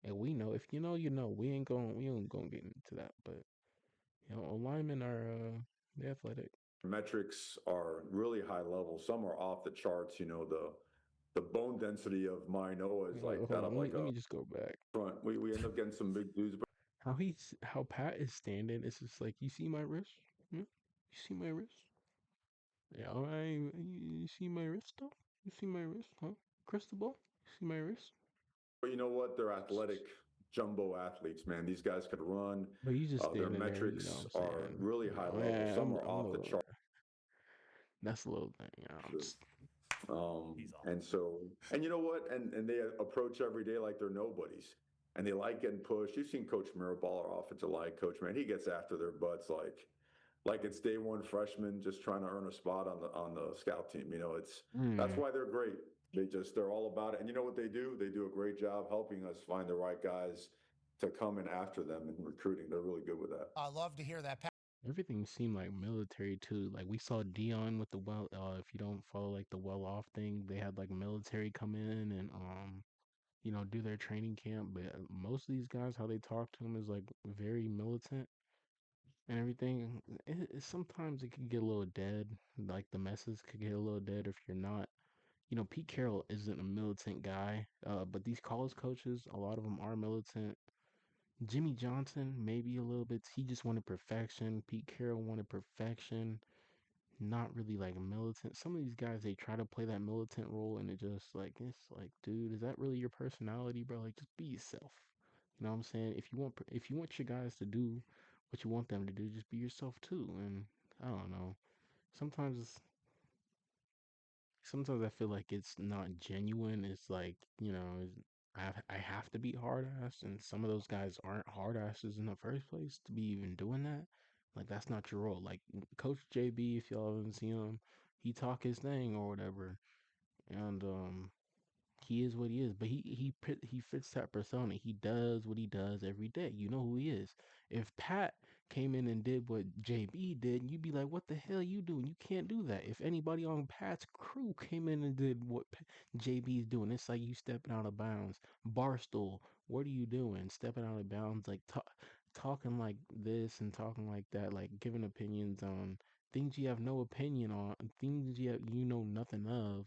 and we know if you know, you know. We ain't gonna get into that, but O linemen are they athletic. metrics are really high level. Some are off the charts. The bone density of Minoa is like Hold that on, of let me like let a me just go back. front. We end up getting some big dudes, but How Pat is standing. It's just like you see my wrist. Hmm? You see my wrist? Yeah, all right. You see my wrist though? You see my wrist, huh? Cristobal? You see my wrist? But you know what? They're athletic, jumbo athletes, man. These guys could run. But you just Their standing there, you know what metrics I'm are saying? really You high know, level. yeah, Some are I'm a off the little. chart. That's a little thing. I'm just. He's off. And so, and you know what? And they approach every day like they're nobodies, and they like getting pushed. You've seen Coach Mirabal, our offensive line coach, man. He gets after their butts like it's day one freshman just trying to earn a spot on the scout team. You know, that's Mm. why they're great. They're all about it. And you know what they do? They do a great job helping us find the right guys to come in after them in recruiting. They're really good with that. I love to hear that. Everything seemed like military too. Like we saw Dion with the if you don't follow like the well off thing, they had like military come in and you know, do their training camp. But most of these guys, how they talk to them is like very militant and everything. Sometimes it can get a little dead. Like the message could get a little dead if you're not. You know, Pete Carroll isn't a militant guy, but these college coaches, a lot of them are militant. Jimmy Johnson, maybe a little bit. He just wanted perfection. Pete Carroll wanted perfection. Not really like militant. Some of these guys, they try to play that militant role, and it's like, dude, is that really your personality, bro? Like, just be yourself. You know what I'm saying? If you want your guys to do what you want them to do, just be yourself too. And I don't know. Sometimes sometimes I feel like it's not genuine. It's like, you know, I have to be hard ass, and some of those guys aren't hard asses in the first place to be even doing that. Like that's not your role. Like Coach JB, if y'all haven't seen him, he talk his thing or whatever, and he is what he is, but he fits that persona. He does what he does every day. You know who he is. If Pat came in and did what JB did, you'd be like, "What the hell you doing? You can't do that." If anybody on Pat's crew came in and did what JB's doing, it's like you stepping out of bounds. Barstool, what are you doing? Stepping out of bounds, like talking like this and talking like that, like giving opinions on things you have no opinion on, things you know nothing of,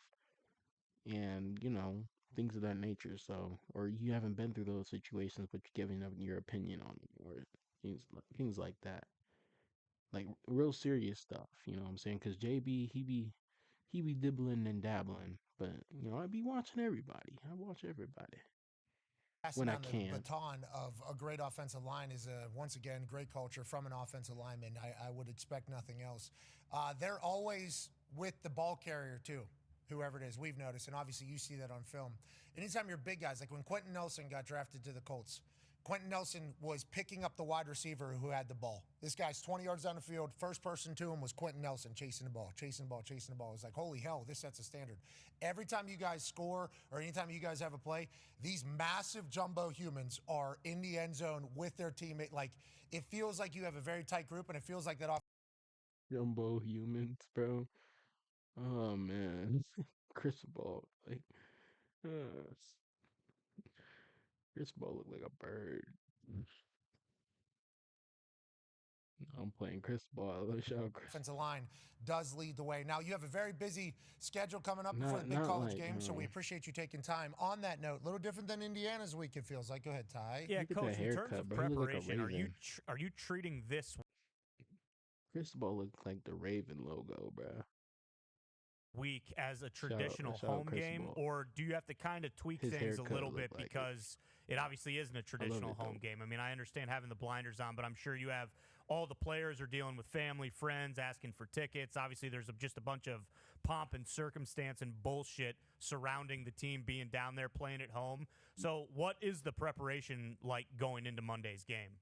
and you know things of that nature. So, or you haven't been through those situations, but you're giving up your opinion on them, or things like that, like real serious stuff. You know what I'm saying? Because JB, he be dibbling and dabbling, but you know I be watching everybody. I watch everybody Passing when I down the can. baton of a great offensive line is once again great culture from an offensive lineman. I would expect nothing else. They're always with the ball carrier too, whoever it is. We've noticed, and obviously you see that on film. Anytime you're big guys, like when Quentin Nelson got drafted to the Colts, Quentin Nelson was picking up the wide receiver who had the ball. This guy's 20 yards down the field. First person to him was Quentin Nelson chasing the ball, chasing the ball, chasing the ball. It was like, holy hell, this sets a standard. Every time you guys score or anytime you guys have a play, these massive jumbo humans are in the end zone with their teammate. Like, it feels like you have a very tight group, and it feels like that Jumbo humans, bro. Oh man, Cristobal, like, uh, Cristobal look like a bird. I'm playing Cristobal. Let's show offensive line does lead the way. Now, you have a very busy schedule coming up before the big not college like game, so we appreciate you taking time. On that note, a little different than Indiana's week, it feels like. Go ahead, Ty. Yeah, look at that coach. In terms haircut, of bro. He look like a preparation, raven. are you treating this Cristobal look like the Raven logo, bro. week as a Shout traditional out home game, Cristobal. or do you have to kind of tweak His things a haircut little look bit like it. because it obviously isn't a I love traditional it home though. game? I mean, I understand having the blinders on, but I'm sure you have all the players are dealing with family, friends, asking for tickets. Obviously, there's just a bunch of pomp and circumstance and bullshit surrounding the team being down there playing at home. So, what is the preparation like going into Monday's game?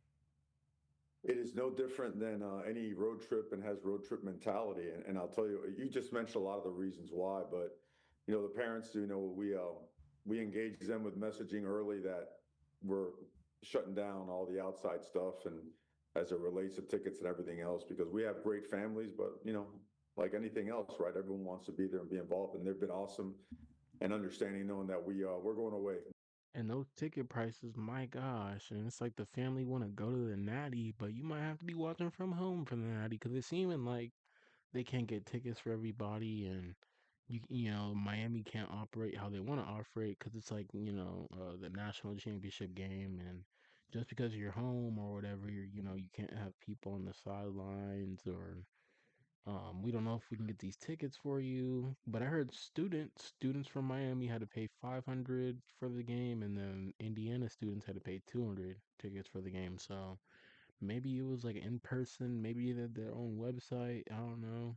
It is no different than any road trip and has road trip mentality. And I'll tell you, you just mentioned a lot of the reasons why, but you know, the parents, you know, we engage them with messaging early that we're shutting down all the outside stuff and as it relates to tickets and everything else, because we have great families, but you know, like anything else, right? Everyone wants to be there and be involved, and they've been awesome and understanding, knowing that we're going away. And those ticket prices, my gosh. And it's like the family want to go to the Natty, but you might have to be watching from home for the Natty because it's seeming like they can't get tickets for everybody, and you know Miami can't operate how they want to operate because it's like the national championship game, and just because you're home or whatever, you know you can't have people on the sidelines or We don't know if we can get these tickets for you, but I heard students from Miami had to pay 500 for the game, and then Indiana students had to pay 200 tickets for the game. So maybe it was like in person, maybe they had their own website. I don't know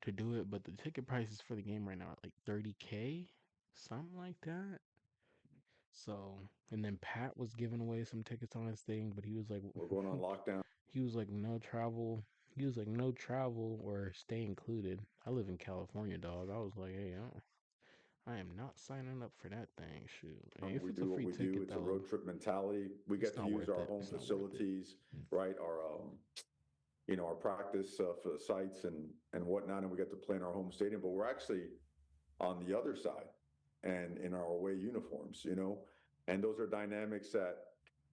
to do it, but the ticket prices for the game right now are like 30K, something like that. So, and then Pat was giving away some tickets on his thing, but he was like, We're going on lockdown. he was like, no travel. He was like, no travel or stay included. I live in California, dog. I was like, hey, I am not signing up for that thing. Shoot, if We it's a do what free we do. ticket It's a though, road trip mentality. We it's get to not use worth our it. home It's not worth it. facilities, right? Our practice for the sites and whatnot, and we get to play in our home stadium. But we're actually on the other side and in our away uniforms, and those are dynamics that,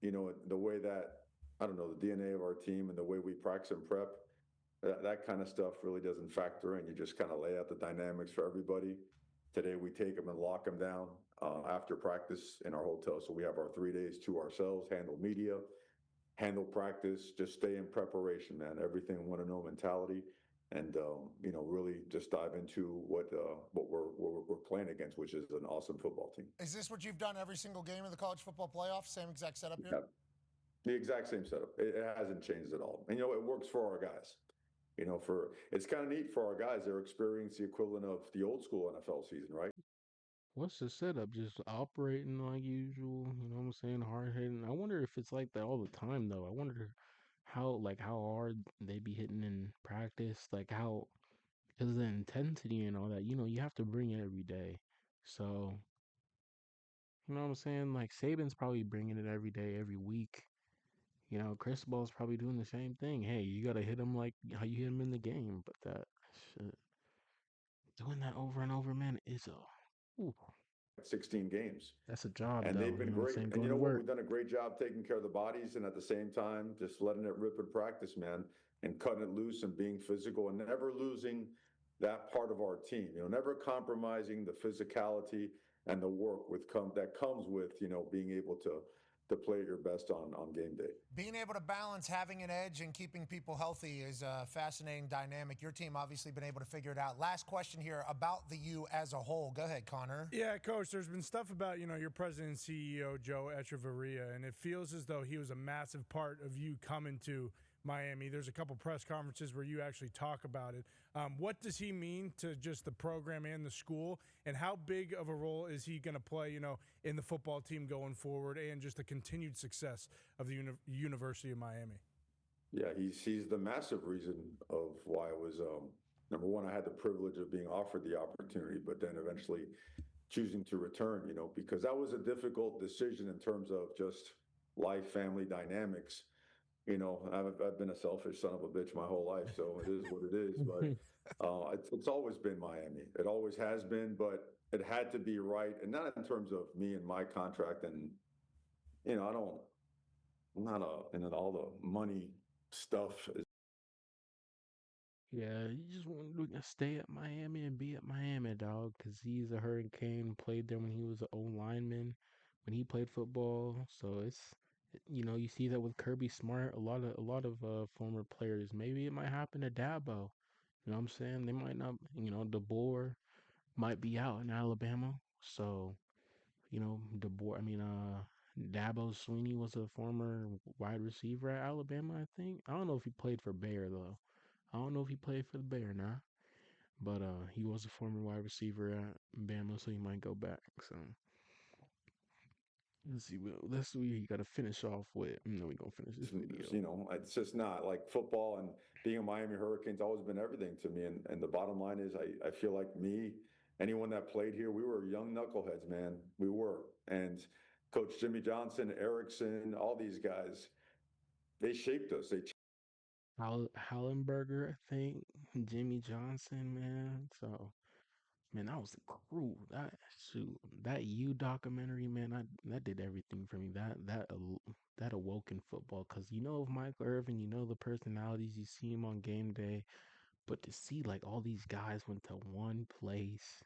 the way that, I don't know, the DNA of our team and the way we practice and prep, that kind of stuff really doesn't factor in. You just kind of lay out the dynamics for everybody. Today we take them and lock them down after practice in our hotel. So we have our 3 days to ourselves, handle media, handle practice, just stay in preparation, man. Everything want to know mentality, and really just dive into what we're playing against, which is an awesome football team. Is this what you've done every single game of the college football playoff? Same exact setup here? Yeah, the exact same setup. It hasn't changed at all, and it works for our guys. For it's kind of neat for our guys. They're experiencing the equivalent of the old school NFL season, right? What's the setup? Just operating like usual. You know what I'm saying? Hard hitting. I wonder if it's like that all the time though. I wonder how hard they be hitting in practice. Like how because the intensity and all that. You have to bring it every day. So you know what I'm saying? Like Saban's probably bringing it every day, every week. Cristobal's probably doing the same thing. Hey, you gotta hit him like how you hit him in the game. But that shit, doing that over and over, man, is ooh, 16 games. that's a job And they've though. You been know what I'm great. saying? And you Going know to what? work. We've done a great job taking care of the bodies and at the same time just letting it rip in practice, man, and cutting it loose and being physical and never losing that part of our team. Never compromising the physicality and the work that comes with being able to play at your best on game day. Being able to balance having an edge and keeping people healthy is a fascinating dynamic. Your team obviously been able to figure it out. Last question here about the U as a whole. Go ahead, Connor. Yeah, Coach, there's been stuff about, your president and CEO, Joe Echeverria, and it feels as though he was a massive part of you coming to Miami. There's a couple press conferences where you actually talk about it. What does he mean to just the program and the school, and how big of a role is he going to play, in the football team going forward and just the continued success of the University of Miami? Yeah, he's the massive reason of why I was number one. I had the privilege of being offered the opportunity, but then eventually choosing to return. Because that was a difficult decision in terms of just life, family dynamics. I've been a selfish son of a bitch my whole life, so it is what it is. But it's always been Miami. It always has been, but it had to be right, and not in terms of me and my contract. And I'm not into all the money stuff. Yeah, you just want to stay at Miami and be at Miami, dog, because he's a Hurricane, played there when he was an O lineman, when he played football. So you see that with Kirby Smart, a lot of former players. Maybe it might happen to Dabo. You know what I'm saying? They might not, DeBoer might be out in Alabama. So, Dabo Sweeney was a former wide receiver at Alabama, I think. I don't know if he played for Bayer though. I don't know if he played for the Bear now, but he was a former wide receiver at Bama, so he might go back. So let's see. Let's see. You got to finish off with, and then we gonna finish this video. It's just not like football, and being a Miami Hurricane's always been everything to me. And the bottom line is, I feel like anyone that played here, we were young knuckleheads, man. We were. And Coach Jimmy Johnson, Erickson, all these guys, they shaped us. Hallenberger, I think, Jimmy Johnson, man. So, man, that was the crew. That you documentary, man, that did everything for me. That awoke in football, because of Michael Irvin, the personalities, you see him on game day, but to see like all these guys went to one place.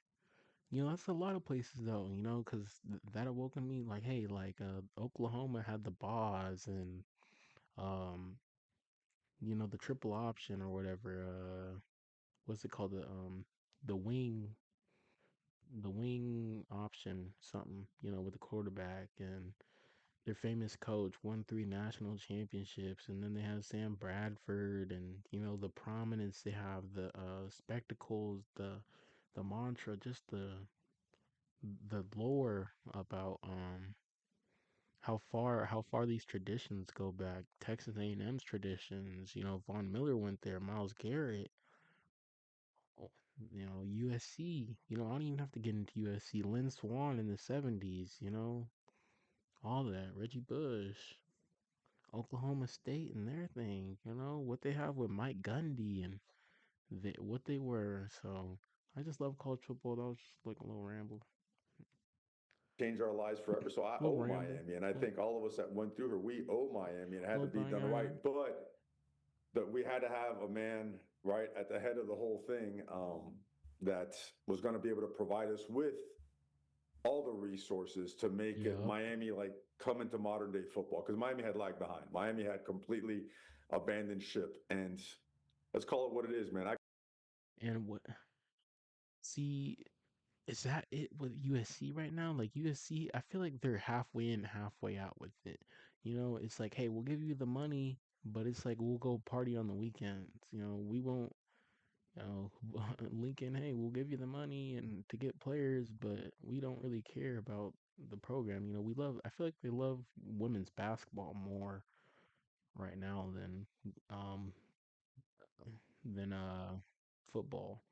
That's a lot of places though, because that awoke in me like, hey, like Oklahoma had the Boz and um, the triple option or whatever. what's it called, the wing option something, with the quarterback, and their famous coach won 3 national championships, and then they have Sam Bradford, and the prominence they have, the spectacles, the mantra, just the lore about how far these traditions go back. Texas A&M's traditions, Von Miller went there, Miles Garrett, oh, USC, I don't even have to get into USC. Lynn Swan in the 70s, all that. Reggie Bush, Oklahoma State and their thing, what they have with Mike Gundy and what they were. So I just love college football. That was just like a little ramble. Change our lives forever. So I Little owe ramble. Miami, and I think all of us that went through her, we owe Miami, and it had to Little be thing, done yeah. right. But that we had to have a man right at the head of the whole thing, that was going to be able to provide us with all the resources to make it Yup. Miami like come into modern day football, because Miami had lagged behind. Miami had completely abandoned ship, and let's call it what it is, man. And what? See, is that it with USC right now? Like USC, I feel like they're halfway in, halfway out with it. It's like, hey, we'll give you the money, but it's like we'll go party on the weekends. We won't. Lincoln, hey, we'll give you the money and to get players, but we don't really care about the program. We love. I feel like they love women's basketball more right now um than football.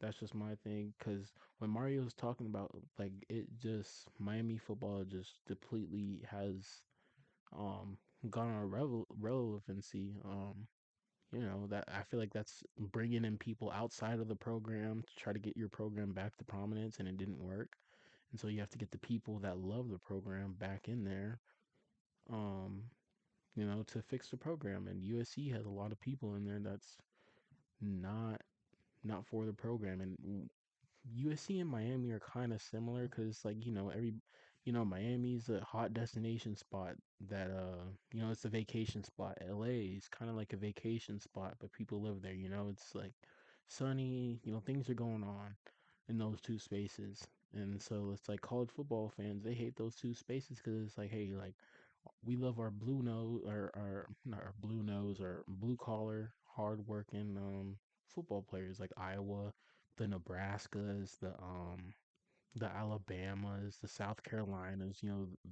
That's just my thing. Cause when Mario's talking about like it, just Miami football just completely has um gone on relevancy. That I feel like that's bringing in people outside of the program to try to get your program back to prominence, and it didn't work. And so you have to get the people that love the program back in there, um, to fix the program. And USC has a lot of people in there that's not not for the program. And USC and Miami are kind of similar because it's like, Miami's a hot destination spot that it's a vacation spot. LA is kind of like a vacation spot, but people live there. It's like sunny. Things are going on in those two spaces. And so it's like college football fans, they hate those two spaces because it's like, hey, like we love our blue nose, or our not our blue nose, or blue collar, hard working football players like Iowa, the Nebraskas, the Alabamas, the South Carolinas,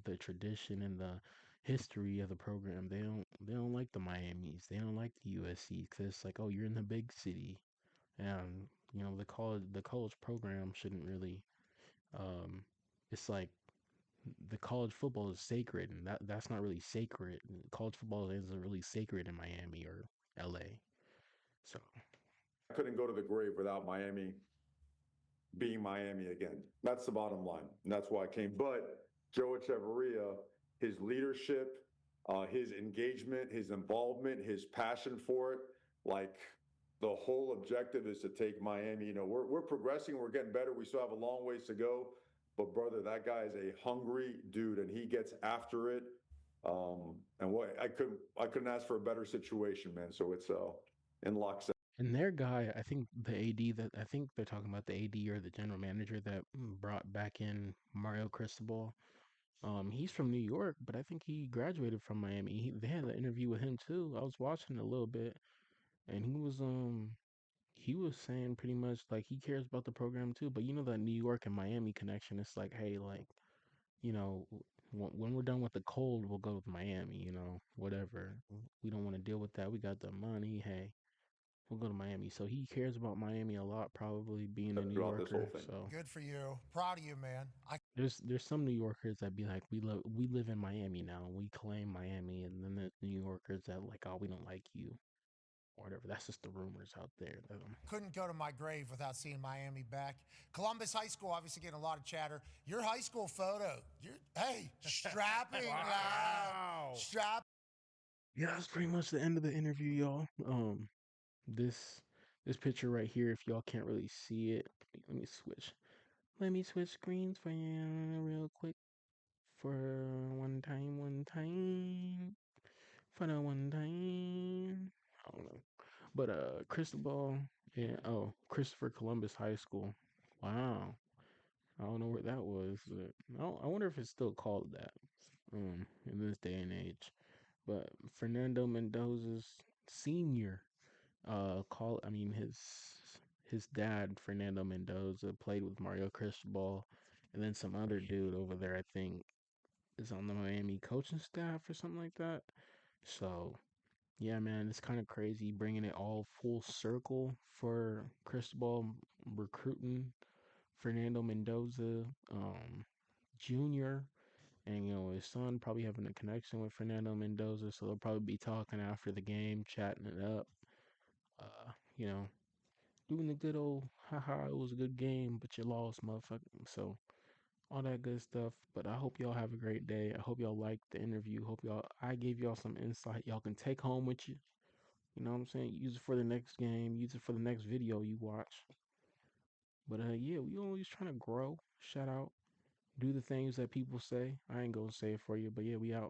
the tradition and the history of the program. They don't like the Miamis. They don't like the USC because it's like, oh, you're in the big city, and the college program shouldn't really. Um, it's like the college football is sacred, and that's not really sacred. College football isn't really sacred in Miami or LA. So Couldn't go to the grave without Miami being Miami again. That's the bottom line. And that's why I came. But Joe Echeverria, his leadership, his engagement, his involvement, his passion for it, like the whole objective is to take Miami. We're progressing, we're getting better. We still have a long ways to go. But brother, that guy is a hungry dude, and he gets after it. And what I couldn't ask for a better situation, man. So it's in lockstep. and their guy, I think the AD that I think they're talking about, the AD or the general manager that brought back in Mario Cristobal. He's from New York, but I think he graduated from Miami. They had an interview with him too. I was watching a little bit, and he was saying pretty much like he cares about the program too. But that New York and Miami connection, it's like, hey, like you know, when we're done with the cold, we'll go to Miami. Whatever. We don't want to deal with that. We got the money. Hey, we'll go to Miami. So he cares about Miami a lot, probably being a New Throughout this whole Yorker. thing. So Good for you. Proud of you, man. there's some New Yorkers that be like, we live in Miami now. We claim Miami, and then the New Yorkers that like, oh, we don't like you, or whatever. That's just the rumors out there. Couldn't go to my grave without seeing Miami back. Columbus High School, obviously getting a lot of chatter. Your high school photo, hey, strapping, Wow. strap. Yeah, that's pretty much the end of the interview, y'all. This this picture right here, if y'all can't really see it, let me switch. Let me switch screens for you real quick. For one time, for the one time. I don't know. But Cristobal Yeah. Oh, Christopher Columbus High School. Wow. I don't know where that was. I wonder if it's still called that. In this day and age. But Fernando Mendoza's senior, call. I mean his dad Fernando Mendoza played with Mario Cristobal, and then some other dude over there. I think is on the Miami coaching staff or something like that. So yeah, man, it's kind of crazy bringing it all full circle for Cristobal recruiting Fernando Mendoza, Jr. And his son probably having a connection with Fernando Mendoza, so they'll probably be talking after the game, chatting it up. Uh, you know, doing the good old, haha, it was a good game, but you lost, motherfucker. So all that good stuff. But I hope y'all have a great day. I hope y'all liked the interview. Hope I gave y'all some insight y'all can take home with you. You know what I'm saying? Use it for the next game. Use it for the next video you watch. But yeah, we always trying to grow. Shout out. Do the things that people say. I ain't gonna say it for you, but yeah, we out.